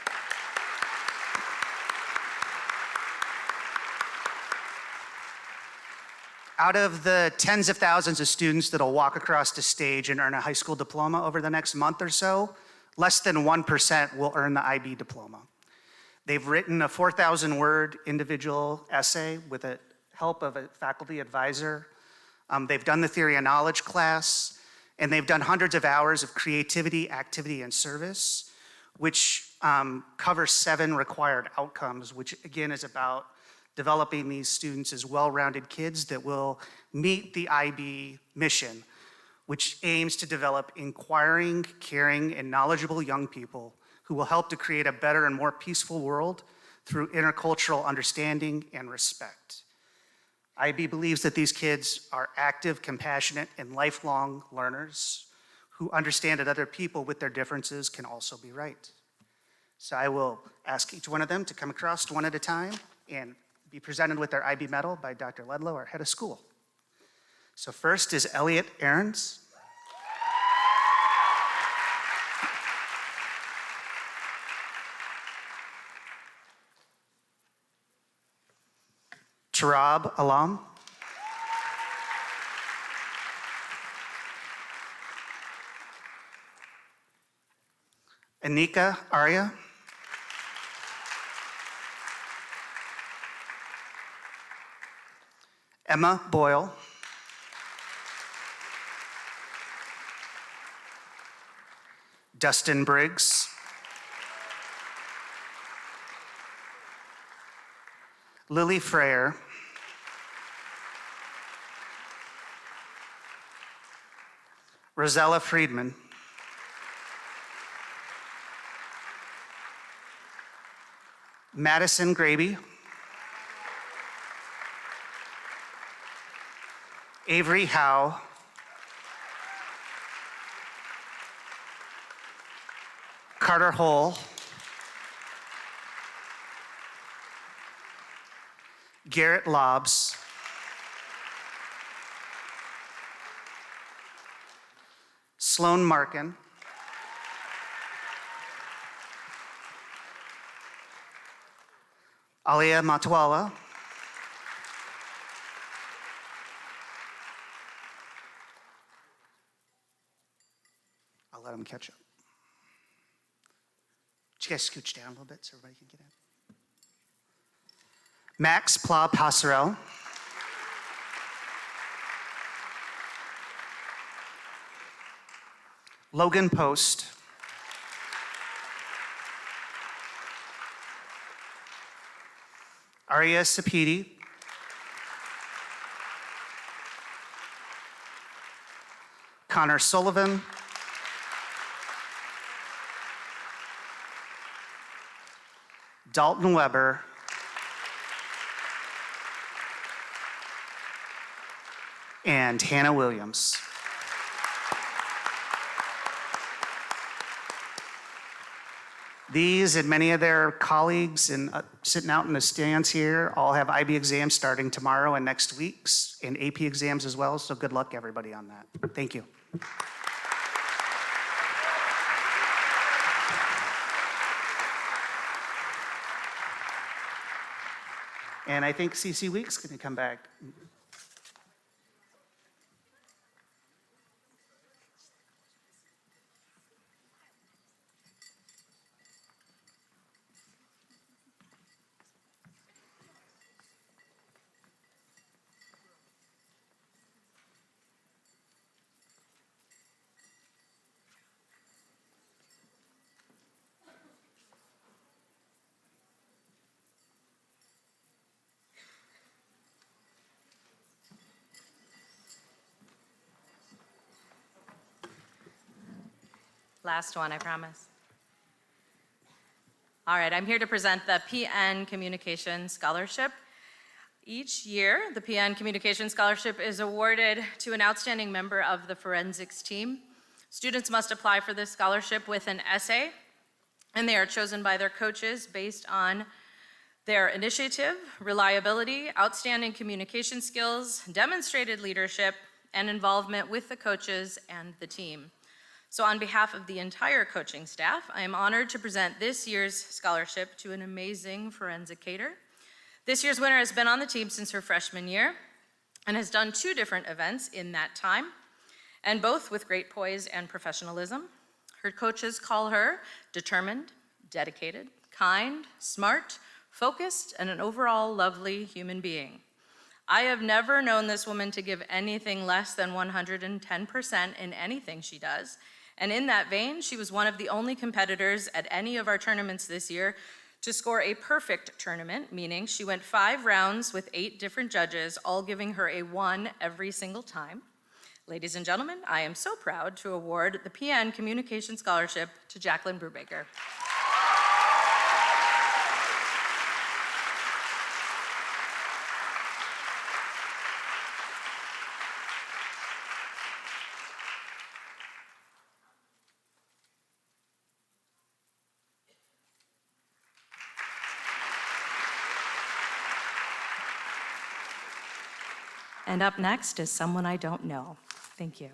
Out of the tens of thousands of students that'll walk across the stage and earn a high school diploma over the next month or so, less than 1% will earn the IB Diploma. They've written a 4,000-word individual essay with the help of a faculty advisor. They've done the theory of knowledge class, and they've done hundreds of hours of creativity, activity, and service, which covers 7 required outcomes, which again is about developing these students as well-rounded kids that will meet the IB mission, which aims to develop inquiring, caring, and knowledgeable young people who will help to create a better and more peaceful world through intercultural understanding and respect. IB believes that these kids are active, compassionate, and lifelong learners who understand that other people with their differences can also be right. So I will ask each one of them to come across one at a time and be presented with their IB medal by Dr. Ledlow, our head of school. So first is Elliot Ahrens. Tarab Alam. Anika Arya. Emma Boyle. Dustin Briggs. Lily Freyer. Rosella Friedman. Madison Graby. Avery Howe. Carter Hole. Garrett Lobbs. Sloan Markin. Alia Matwala. I'll let him catch up. Would you guys scooch down a little bit so everybody can get in? Max Pla Passerell. Logan Post. Arya Sapiti. Connor Sullivan. Dalton Weber. And Hannah Williams. These and many of their colleagues and sitting out in the stands here all have IB exams starting tomorrow and next week's, and AP exams as well, so good luck everybody on that. Thank you. And I think CC Week's gonna come back. Last one, I promise. All right, I'm here to present the PN Communication Scholarship. Each year, the PN Communication Scholarship is awarded to an outstanding member of the forensics team. Students must apply for this scholarship with an essay, and they are chosen by their coaches based on their initiative, reliability, outstanding communication skills, demonstrated leadership, and involvement with the coaches and the team. So on behalf of the entire coaching staff, I am honored to present this year's scholarship to an amazing forensicator. This year's winner has been on the team since her freshman year and has done 2 different events in that time, and both with great poise and professionalism. Her coaches call her determined, dedicated, kind, smart, focused, and an overall lovely human being. I have never known this woman to give anything less than 110% in anything she does. And in that vein, she was one of the only competitors at any of our tournaments this year to score a perfect tournament, meaning she went 5 rounds with 8 different judges, all giving her a 1 every single time. Ladies and gentlemen, I am so proud to award the PN Communication Scholarship to Jacqueline Brubaker. And up next is someone I don't know. Thank you.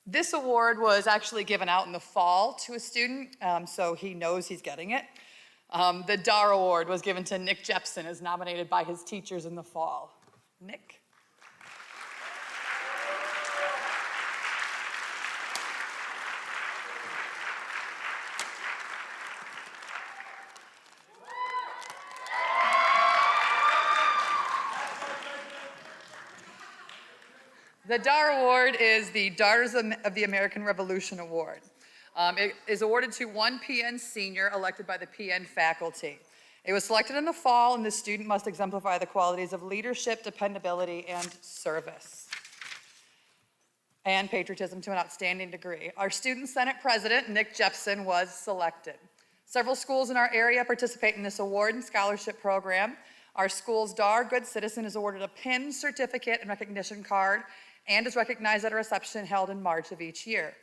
This award was actually given out in the fall to a student, so he knows he's getting it. The DAR Award was given to Nick Jepson, as nominated by his teachers in the fall. Nick? The DAR Award is the Daughters of the American Revolution Award. It is awarded to one PN senior elected by the PN faculty. It was selected in the fall, and the student must exemplify the qualities of leadership, dependability, and service, and patriotism to an outstanding degree. Our student senate president, Nick Jepson, was selected. Several schools in our area participate in this award and scholarship program. Our school's DAR Good Citizen is awarded a pin, certificate, and recognition card, and is recognized at a reception held in March of each year.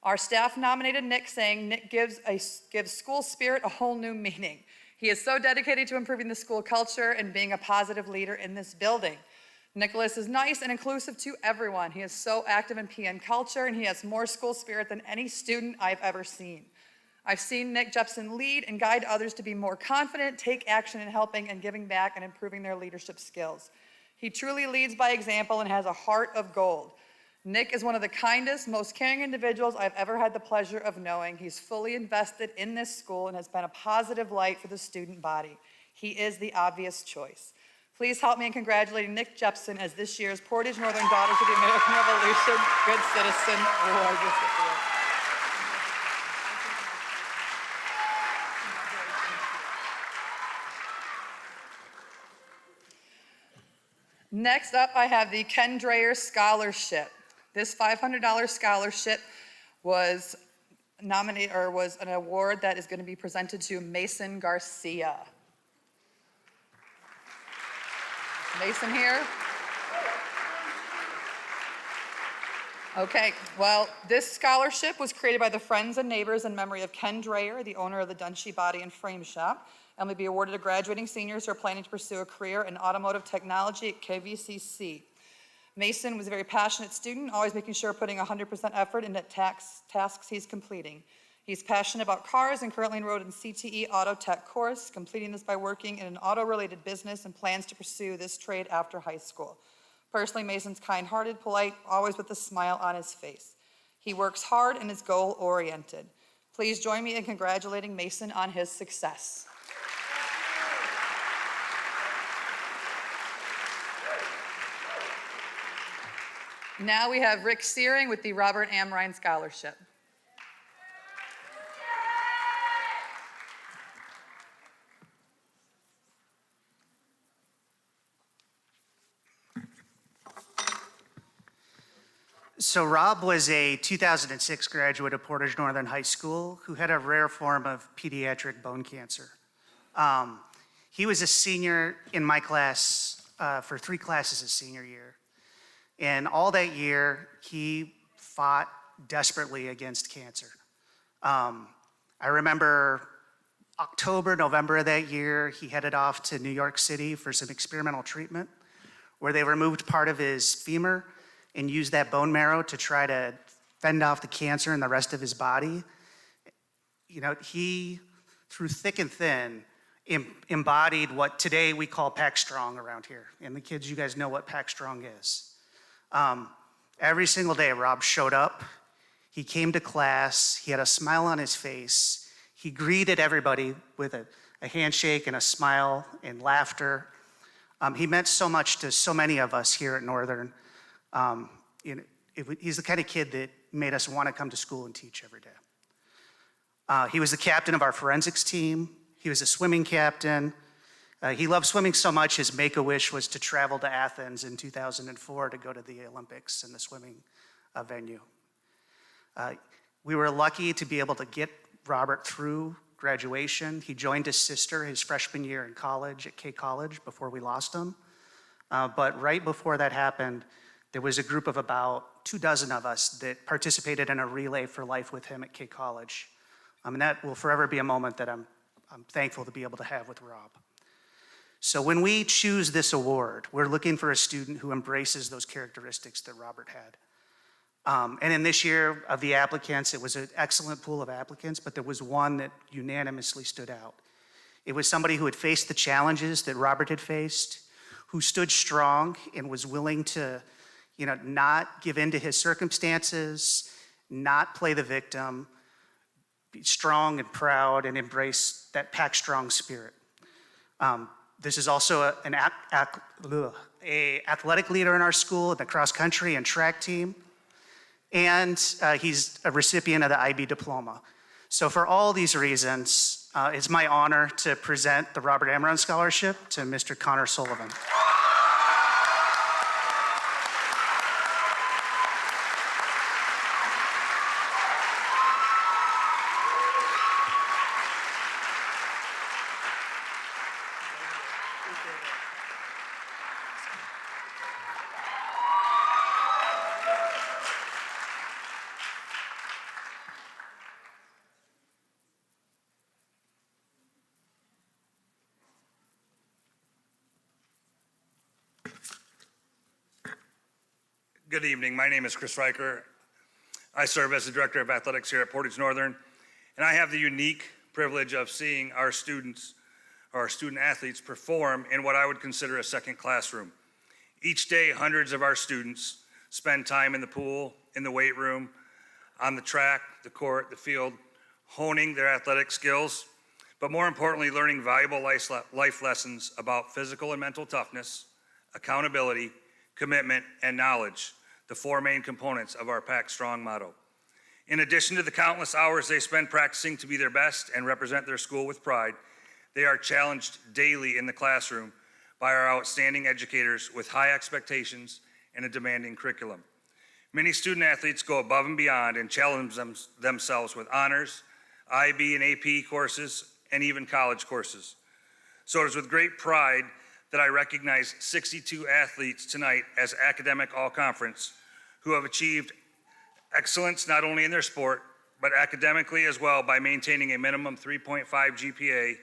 Our staff nominated Nick, saying Nick gives school spirit a whole new meaning. He is so dedicated to improving the school culture and being a positive leader in this building. Nicholas is nice and inclusive to everyone. He is so active in PN culture, and he has more school spirit than any student I've ever seen. I've seen Nick Jepson lead and guide others to be more confident, take action in helping and giving back and improving their leadership skills. He truly leads by example and has a heart of gold. Nick is one of the kindest, most caring individuals I've ever had the pleasure of knowing. He's fully invested in this school and has been a positive light for the student body. He is the obvious choice. Please help me in congratulating Nick Jepson as this year's Portage Northern Daughters of the American Revolution Good Citizen Award recipient. Next up, I have the Ken Dreyer Scholarship. This $500 scholarship was an award that is going to be presented to Mason Garcia. Mason here? Okay, well, this scholarship was created by the friends and neighbors in memory of Ken Dreyer, the owner of the Dunshee Body and Frame Shop, and will be awarded to graduating seniors who are planning to pursue a career in automotive technology at KVCC. Mason was a very passionate student, always making sure putting 100% effort into tasks he's completing. He's passionate about cars and currently enrolled in CTE Auto Tech course, completing this by working in an auto-related business and plans to pursue this trade after high school. Personally, Mason's kind-hearted, polite, always with a smile on his face. He works hard and is goal-oriented. Please join me in congratulating Mason on his success. Now we have Rick Searing with the Robert Amrine Scholarship. So Rob was a 2006 graduate of Portage Northern High School who had a rare form of pediatric bone cancer. He was a senior in my class for 3 classes his senior year. And all that year, he fought desperately against cancer. I remember October, November of that year, he headed off to New York City for some experimental treatment where they removed part of his femur and used that bone marrow to try to fend off the cancer in the rest of his body. You know, he, through thick and thin, embodied what today we call Pack Strong around here. And the kids, you guys know what Pack Strong is. Every single day, Rob showed up. He came to class. He had a smile on his face. He greeted everybody with a handshake and a smile and laughter. He meant so much to so many of us here at Northern. He's the kind of kid that made us want to come to school and teach every day. He was the captain of our forensics team. He was a swimming captain. He loved swimming so much, his make-a-wish was to travel to Athens in 2004 to go to the Olympics in the swimming venue. We were lucky to be able to get Robert through graduation. He joined his sister his freshman year in college at K College before we lost him. But right before that happened, there was a group of about 24 of us that participated in a relay for life with him at K College. And that will forever be a moment that I'm thankful to be able to have with Rob. So when we choose this award, we're looking for a student who embraces those characteristics that Robert had. And in this year of the applicants, it was an excellent pool of applicants, but there was one that unanimously stood out. It was somebody who had faced the challenges that Robert had faced, who stood strong and was willing to, not give in to his circumstances, not play the victim, be strong and proud and embrace that Pack Strong spirit. This is also an athletic leader in our school, in the cross country and track team. And he's a recipient of the IB diploma. So for all these reasons, it's my honor to present the Robert Amaron Scholarship to Mr. Connor Sullivan. Good evening. My name is Chris Riker. I serve as the Director of Athletics here at Portage Northern, and I have the unique privilege of seeing our students, our student athletes, perform in what I would consider a second classroom. Each day, hundreds of our students spend time in the pool, in the weight room, on the track, the court, the field, honing their athletic skills, but more importantly, learning valuable life lessons about physical and mental toughness, accountability, commitment, and knowledge, the four main components of our Pack Strong motto. In addition to the countless hours they spend practicing to be their best and represent their school with pride, they are challenged daily in the classroom by our outstanding educators with high expectations and a demanding curriculum. Many student athletes go above and beyond and challenge themselves with honors, IB and AP courses, and even college courses. So it is with great pride that I recognize 62 athletes tonight as academic all-conference who have achieved excellence not only in their sport, but academically as well by maintaining a minimum 3.5 GPA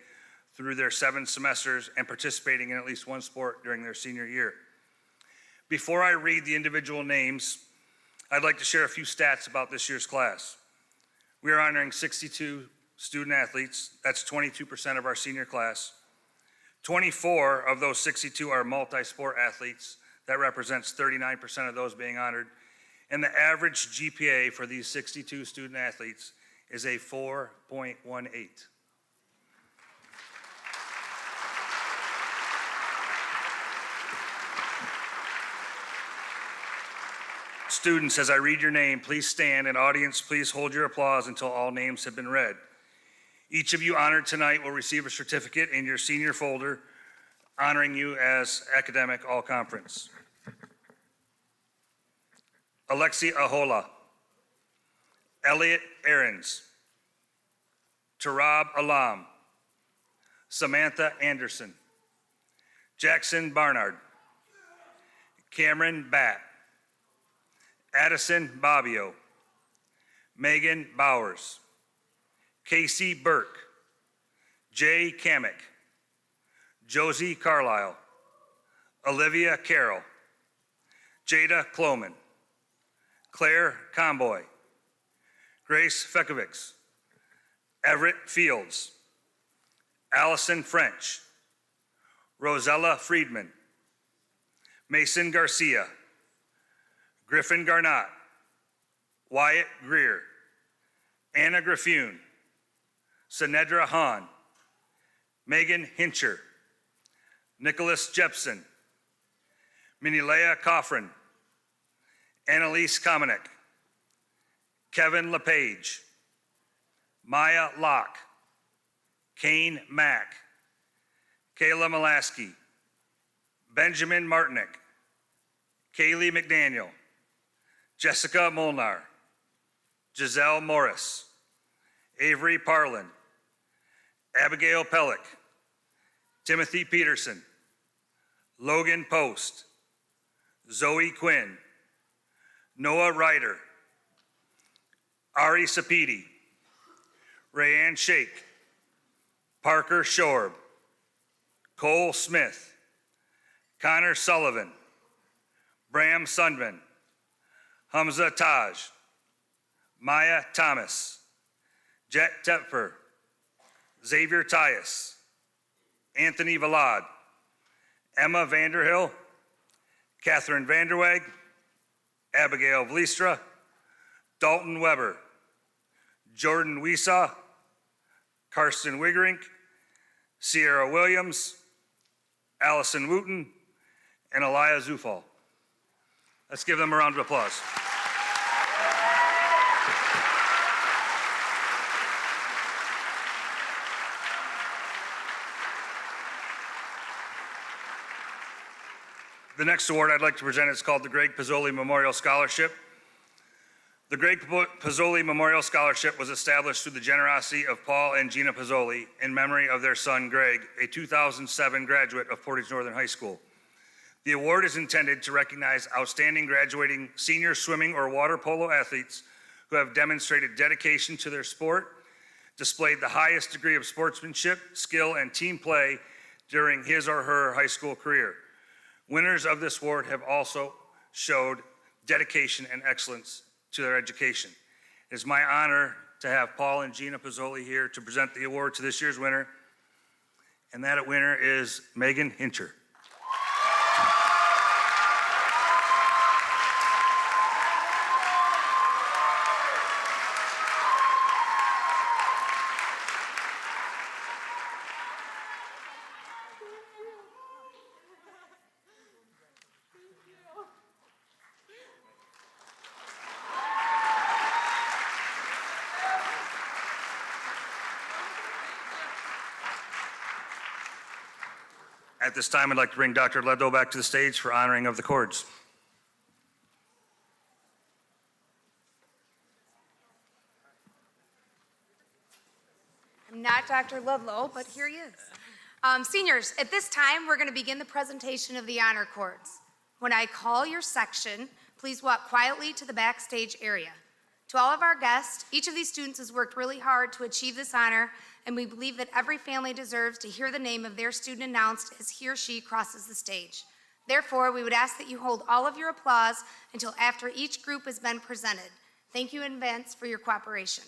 through their 7 semesters and participating in at least one sport during their senior year. Before I read the individual names, I'd like to share a few stats about this year's class. We are honoring 62 student athletes. That's 22% of our senior class. 24 of those 62 are multi-sport athletes. That represents 39% of those being honored. And the average GPA for these 62 student athletes is a 4.18. Students, as I read your name, please stand, and audience, please hold your applause until all names have been read. Each of you honored tonight will receive a certificate in your senior folder honoring you as academic all-conference. Alexi Ahola, Elliot Ahrens, Tarab Alam, Samantha Anderson, Jackson Barnard, Cameron Batt, Addison Bobbio, Megan Bowers, Casey Burke, Jay Kamick, Josie Carlisle, Olivia Carroll, Jada Kloman, Claire Comboy, Grace Fekovics, Everett Fields, Allison French, Rosella Friedman, Mason Garcia, Griffin Garnott, Wyatt Greer, Anna Graffune, Sanedra Hahn, Megan Hincher, Nicholas Jepson, Minilea Coffrin, Annalise Komanek, Kevin LePage, Maya Locke, Kane Mack, Kayla Molaski, Benjamin Martinick, Kaylee McDaniel, Jessica Molnar, Giselle Morris, Avery Parlin, Abigail Pellick, Timothy Peterson, Logan Post, Zoe Quinn, Noah Ryder, Ari Sapiti, Rayanne Shake, Parker Shorb, Cole Smith, Connor Sullivan, Bram Sundman, Hamza Taj, Maya Thomas, Jet Tepfer, Xavier Tyus, Anthony Valad, Emma Vanderhill, Catherine Vanderweg, Abigail Vliestra, Dalton Weber, Jordan Wiesaw, Karsten Wigerink, Sierra Williams, Allison Wooten, and Elia Zufall. Let's give them a round of applause. The next award I'd like to present is called the Greg Pizzoli Memorial Scholarship. The Greg Pizzoli Memorial Scholarship was established through the generosity of Paul and Gina Pizzoli in memory of their son, Greg, a 2007 graduate of Portage Northern High School. The award is intended to recognize outstanding graduating senior swimming or water polo athletes who have demonstrated dedication to their sport, displayed the highest degree of sportsmanship, skill, and team play during his or her high school career. Winners of this award have also showed dedication and excellence to their education. It is my honor to have Paul and Gina Pizzoli here to present the award to this year's winner, and that winner is Megan Hincher. At this time, I'd like to bring Dr. Ledlow back to the stage for honoring of the cords. I'm not Dr. Ludlow, but here he is. Seniors, at this time, we're going to begin the presentation of the honor cords. When I call your section, please walk quietly to the backstage area. To all of our guests, each of these students has worked really hard to achieve this honor, and we believe that every family deserves to hear the name of their student announced as he or she crosses the stage. Therefore, we would ask that you hold all of your applause until after each group has been presented. Thank you in advance for your cooperation.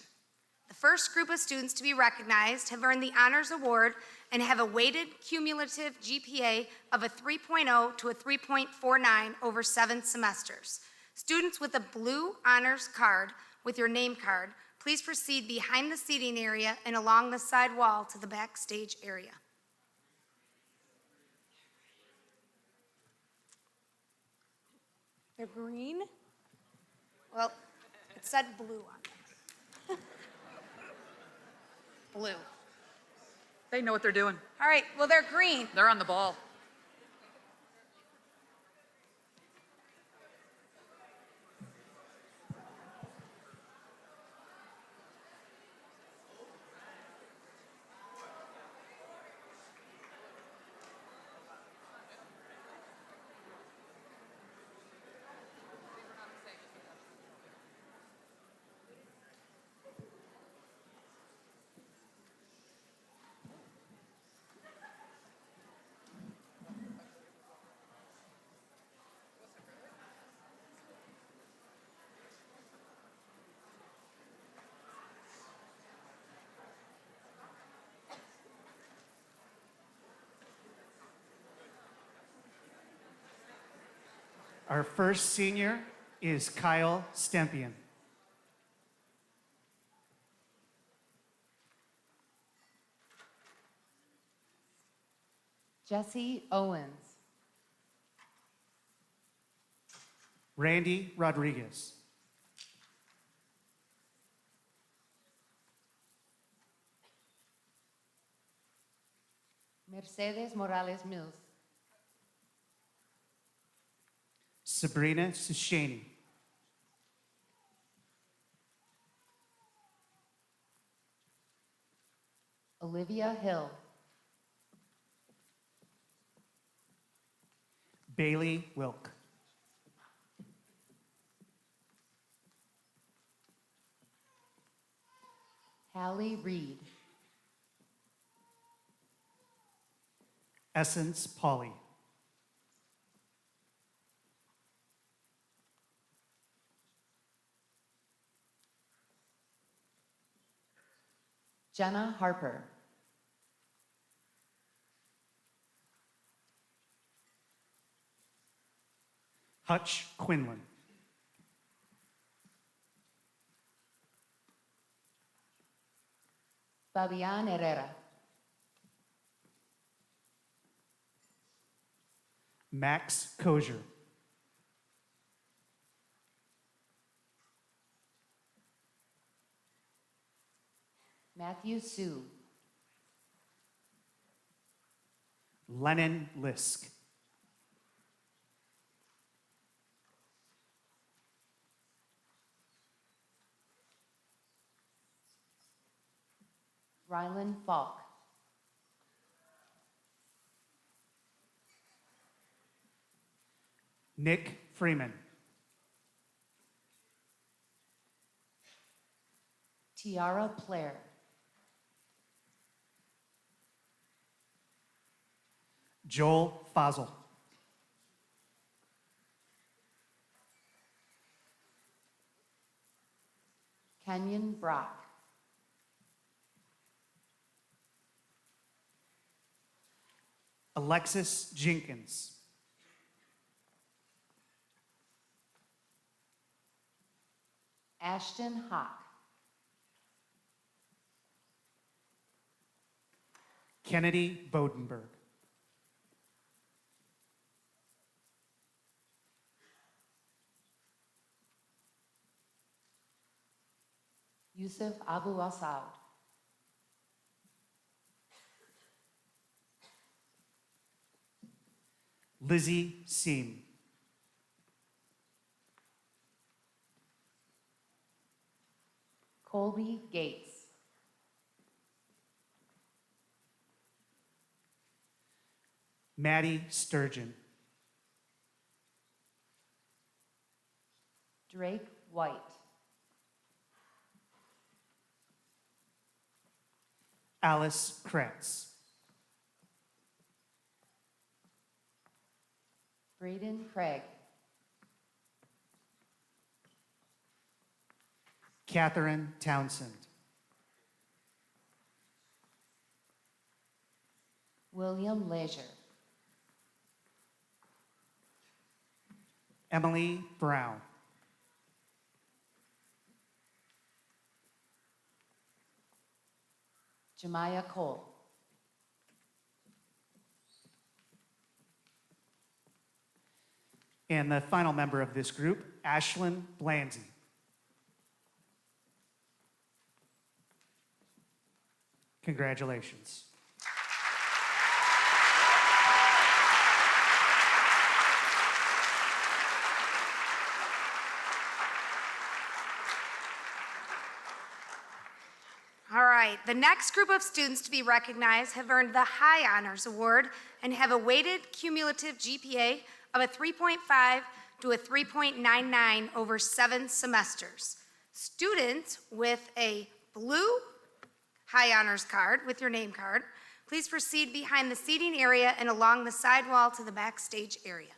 The first group of students to be recognized have earned the Honors Award and have a weighted cumulative GPA of a 3.0 to a 3.49 over 7 semesters. Students with a blue honors card with your name card, please proceed behind the seating area and along the side wall to the backstage area. They're green? Well, it said blue on them. Blue. They know what they're doing. All right, well, they're green. They're on the ball. Our first senior is Kyle Stempian. Jesse Owens. Randy Rodriguez. Mercedes Morales Mills. Sabrina Sushani. Olivia Hill. Bailey Wilk. Hallie Reed. Essence Polly. Jenna Harper. Hutch Quinlan. Fabian Herrera. Max Kozier. Matthew Sue. Lennon Lisk. Rylan Falk. Nick Freeman. Tiara Plair. Joel Fossil. Kenyon Brock. Alexis Jenkins. Ashton Hawk. Kennedy Bodenberg. Yusuf Abu Asad. Lizzie Seam. Colby Gates. Maddie Sturgeon. Drake White. Alice Kretz. Braden Craig. Catherine Townsend. William Leisure. Emily Brown. Jemiah Cole. And the final member of this group, Ashlyn Blanzy. Congratulations. All right, the next group of students to be recognized have earned the High Honors Award and have a weighted cumulative GPA of a 3.5 to a 3.99 over 7 semesters. Students with a blue High Honors card with your name card, please proceed behind the seating area and along the side wall to the backstage area.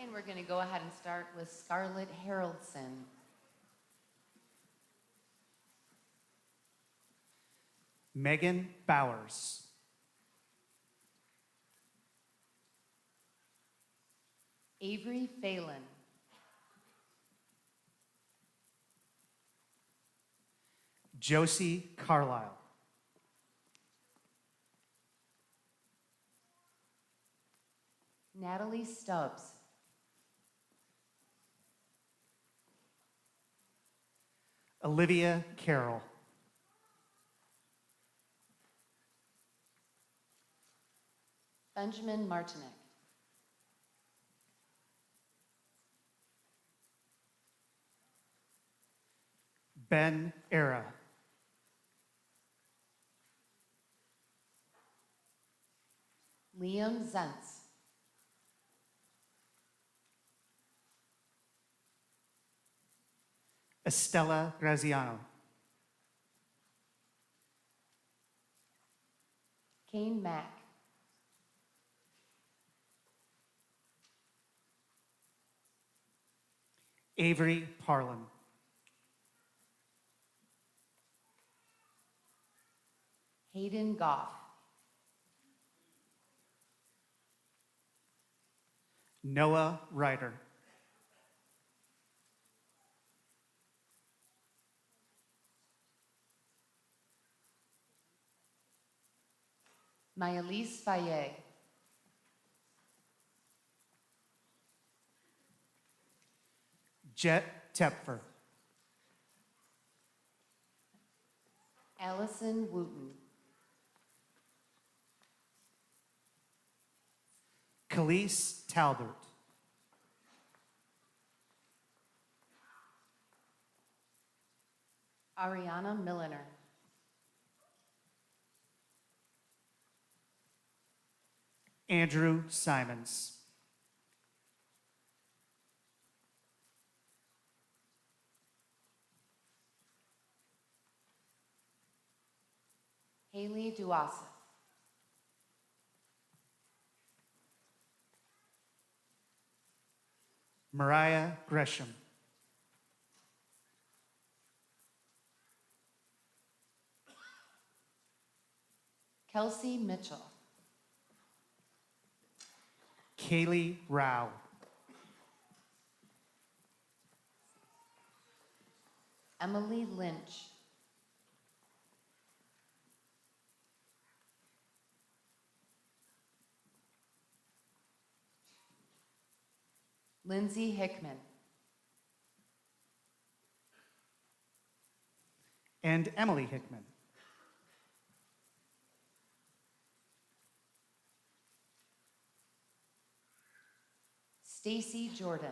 And we're going to go ahead and start with Scarlett Haraldson. Megan Bowers. Avery Phelan. Josie Carlisle. Natalie Stubbs. Olivia Carroll. Benjamin Martinek. Ben Era. Liam Zentz. Estella Graziano. Kane Mack. Avery Parlin. Hayden Goff. Noah Ryder. Mayalise Faye. Jet Tepfer. Allison Wooten. Khalees Talbert. Ariana Milliner. Andrew Simons. Haley Duasa. Mariah Gresham. Kelsey Mitchell. Kaylee Rao. Emily Lynch. Lindsay Hickman. And Emily Hickman. Stacy Jordan.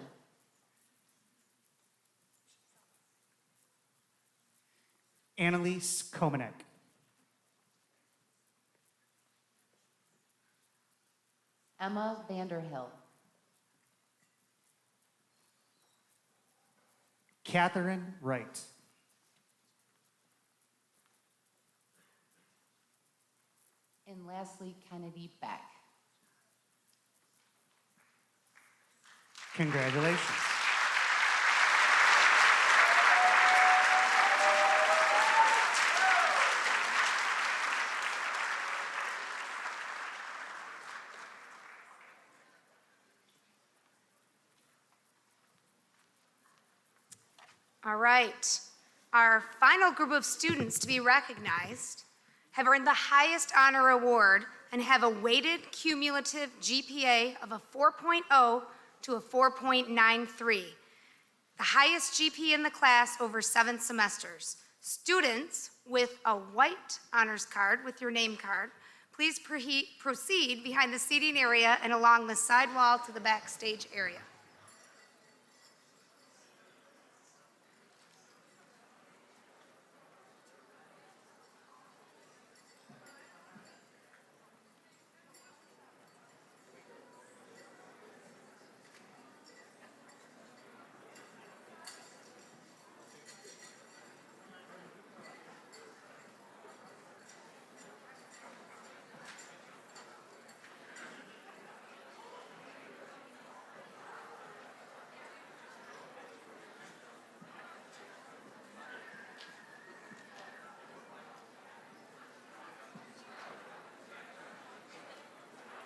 Annalise Komanek. Emma Vanderhill. Catherine Wright. And lastly, Kennedy Beck. Congratulations. All right. Our final group of students to be recognized have earned the highest honor award and have a weighted cumulative GPA of a 4.0 to a 4.93, the highest GPA in the class over 7 semesters. Students with a white honors card with your name card, please proceed behind the seating area and along the side wall to the backstage area.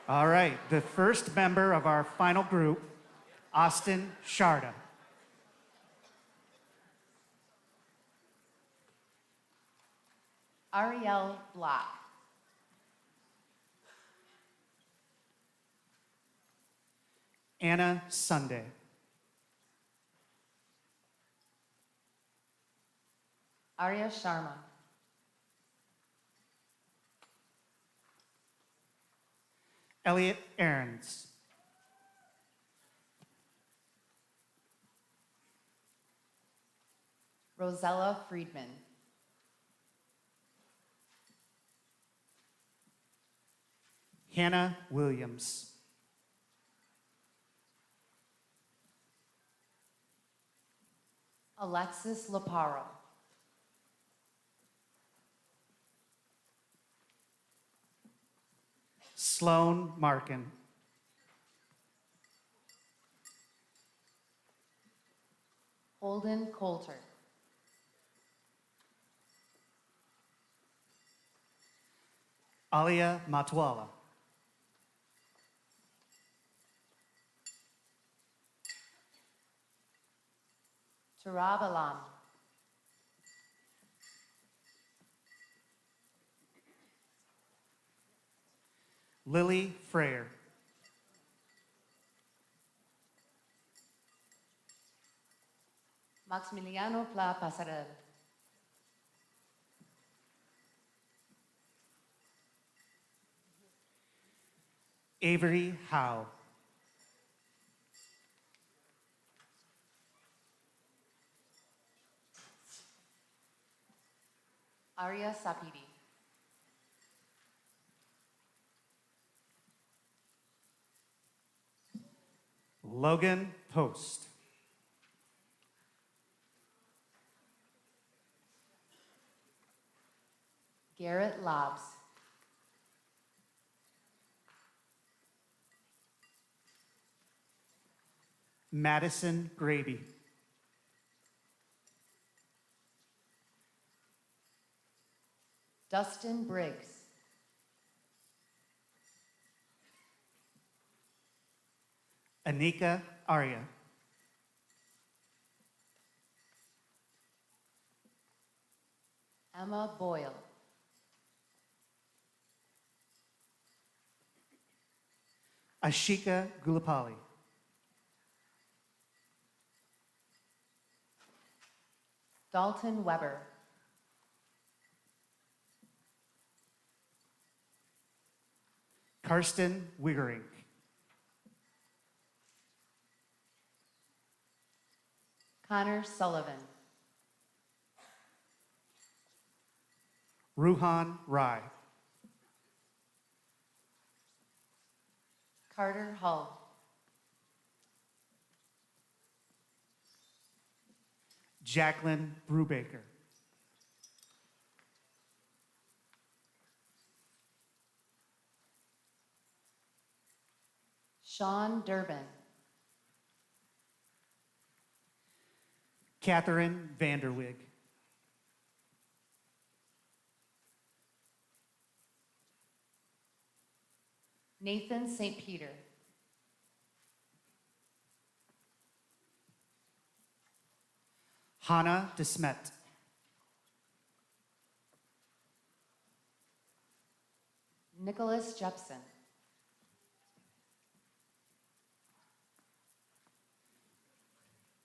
All right, the first member of our final group, Austin Sharda. Ariel Block. Anna Sunday. Arya Sharma. Elliot Aarons. Rosella Friedman. Hannah Williams. Alexis Laparo. Sloan Markin. Holden Coulter. Alia Matwala. Turab Alam. Lily Freyer. Maximiliano Pla Pasarel. Avery Howe. Arya Sapidi. Logan Post. Garrett Lobbs. Madison Graby. Dustin Briggs. Anika Arya. Emma Boyle. Ashika Gulapali. Dalton Weber. Karsten Wiggering. Connor Sullivan. Ruhan Rai. Carter Hull. Jacqueline Brubaker. Sean Durbin. Catherine Vanderwig. Nathan St. Peter. Hannah Desmet. Nicholas Jepson.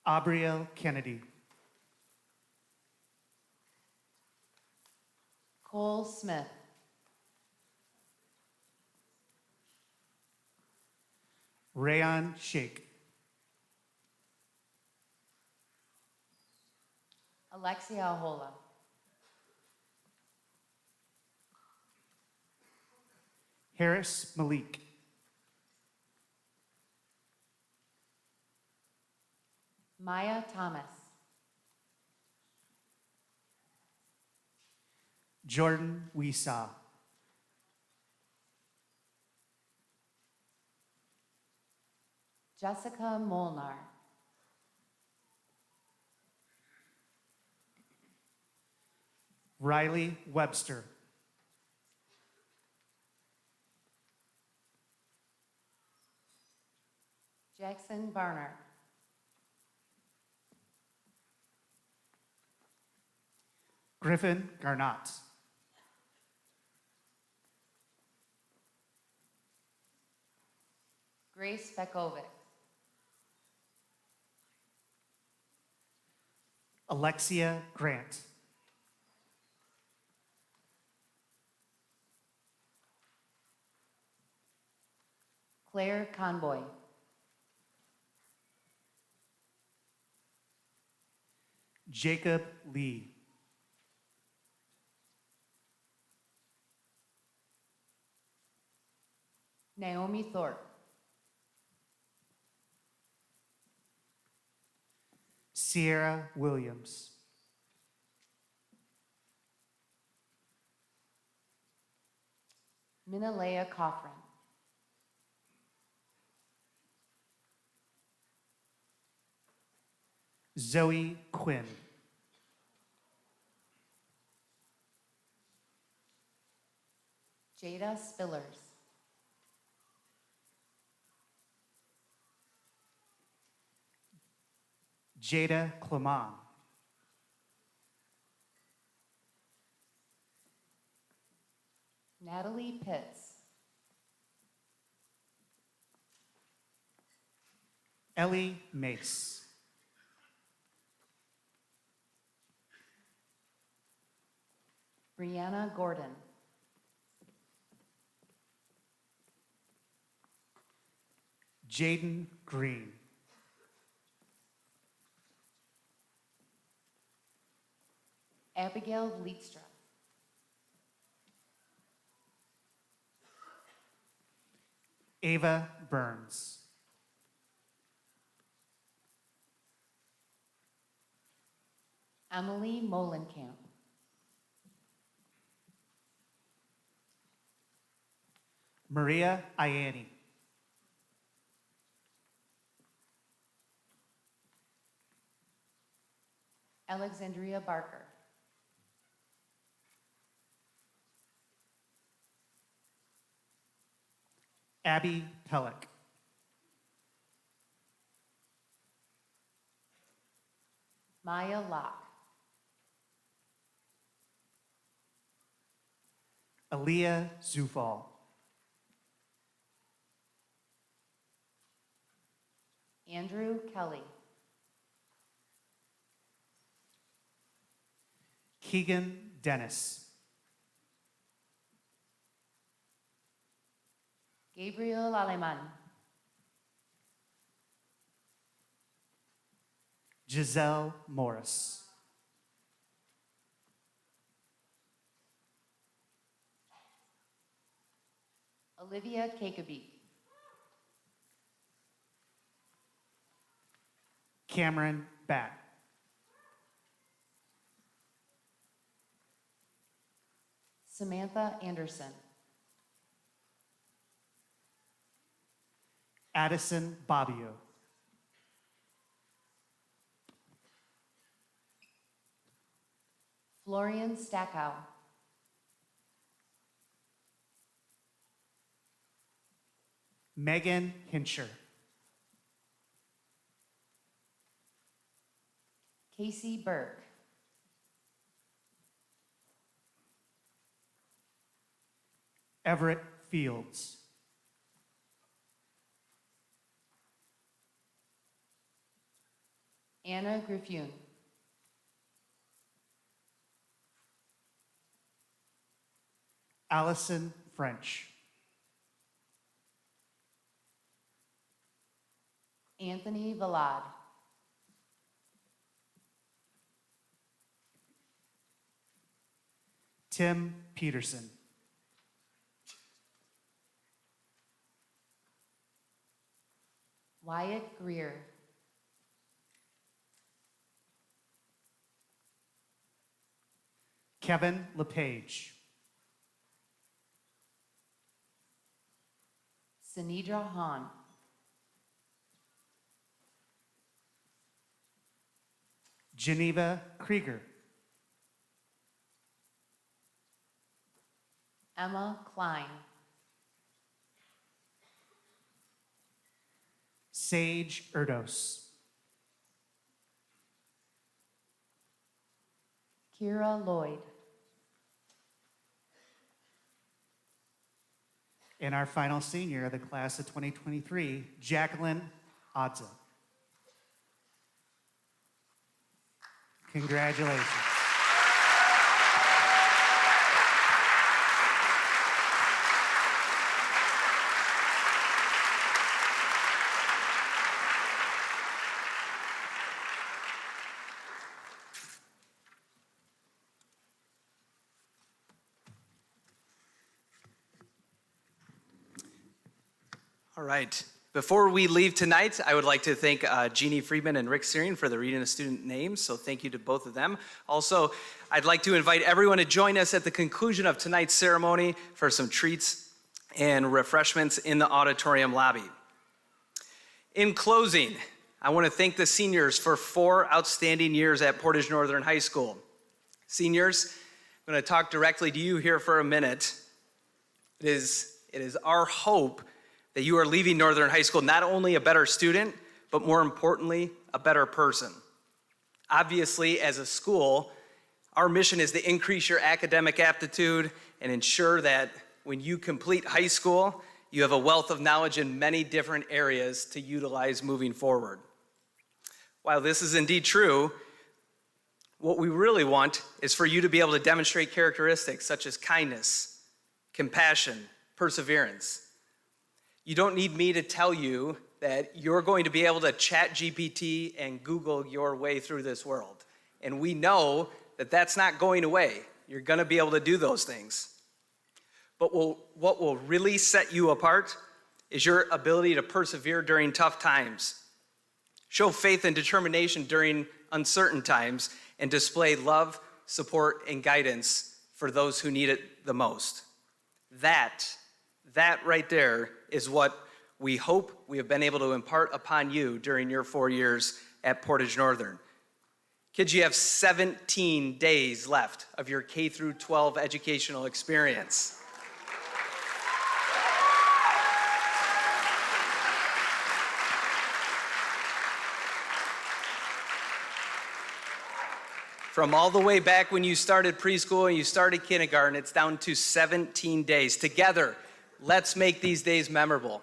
Abriel Kennedy. Cole Smith. Rayon Sheikh. Alexia Ahola. Harris Malik. Maya Thomas. Jordan Weesaw. Jessica Molnar. Riley Webster. Jackson Barnard. Griffin Garnott. Grace Bekovic. Alexia Grant. Claire Conboy. Jacob Lee. Naomi Thorpe. Sierra Williams. Minalea Coffrin. Zoe Quinn. Jada Spillers. Jada Clement. Natalie Pitts. Ellie Mace. Brianna Gordon. Jaden Green. Abigail Vlietstra. Ava Burns. Emily Molenkamp. Maria Ianni. Alexandria Barker. Abby Pellick. Maya Locke. Aaliyah Zufall. Andrew Kelly. Keegan Dennis. Gabriel Aleman. Giselle Morris. Olivia Kakeby. Cameron Batt. Samantha Anderson. Addison Bobbio. Florian Stackhow. Megan Hinscher. Casey Burke. Everett Fields. Anna Griffune. Allison French. Anthony Valad. Tim Peterson. Wyatt Greer. Kevin LePage. Sinidra Hahn. Geneva Krieger. Emma Klein. Sage Erdos. Kira Lloyd. And our final senior of the class of 2023, Jacqueline Odza. Congratulations. All right. Before we leave tonight, I would like to thank Jeannie Friedman and Rick Searing for the reading of student names, so thank you to both of them. Also, I'd like to invite everyone to join us at the conclusion of tonight's ceremony for some treats and refreshments in the auditorium lobby. In closing, I want to thank the seniors for 4 outstanding years at Portage Northern High School. Seniors, I'm going to talk directly to you here for a minute. It is our hope that you are leaving Northern High School not only a better student, but more importantly, a better person. Obviously, as a school, our mission is to increase your academic aptitude and ensure that when you complete high school, you have a wealth of knowledge in many different areas to utilize moving forward. While this is indeed true, what we really want is for you to be able to demonstrate characteristics such as kindness, compassion, perseverance. You don't need me to tell you that you're going to be able to chat GPT and Google your way through this world. And we know that that's not going away. You're going to be able to do those things. But what will really set you apart is your ability to persevere during tough times, show faith and determination during uncertain times, and display love, support, and guidance for those who need it the most. That right there is what we hope we have been able to impart upon you during your 4 years at Portage Northern. Kids, you have 17 days left of your K through 12 educational experience. From all the way back when you started preschool and you started kindergarten, it's down to 17 days. Together, let's make these days memorable,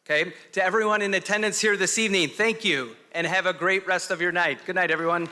okay? To everyone in attendance here this evening, thank you, and have a great rest of your night. Good night, everyone.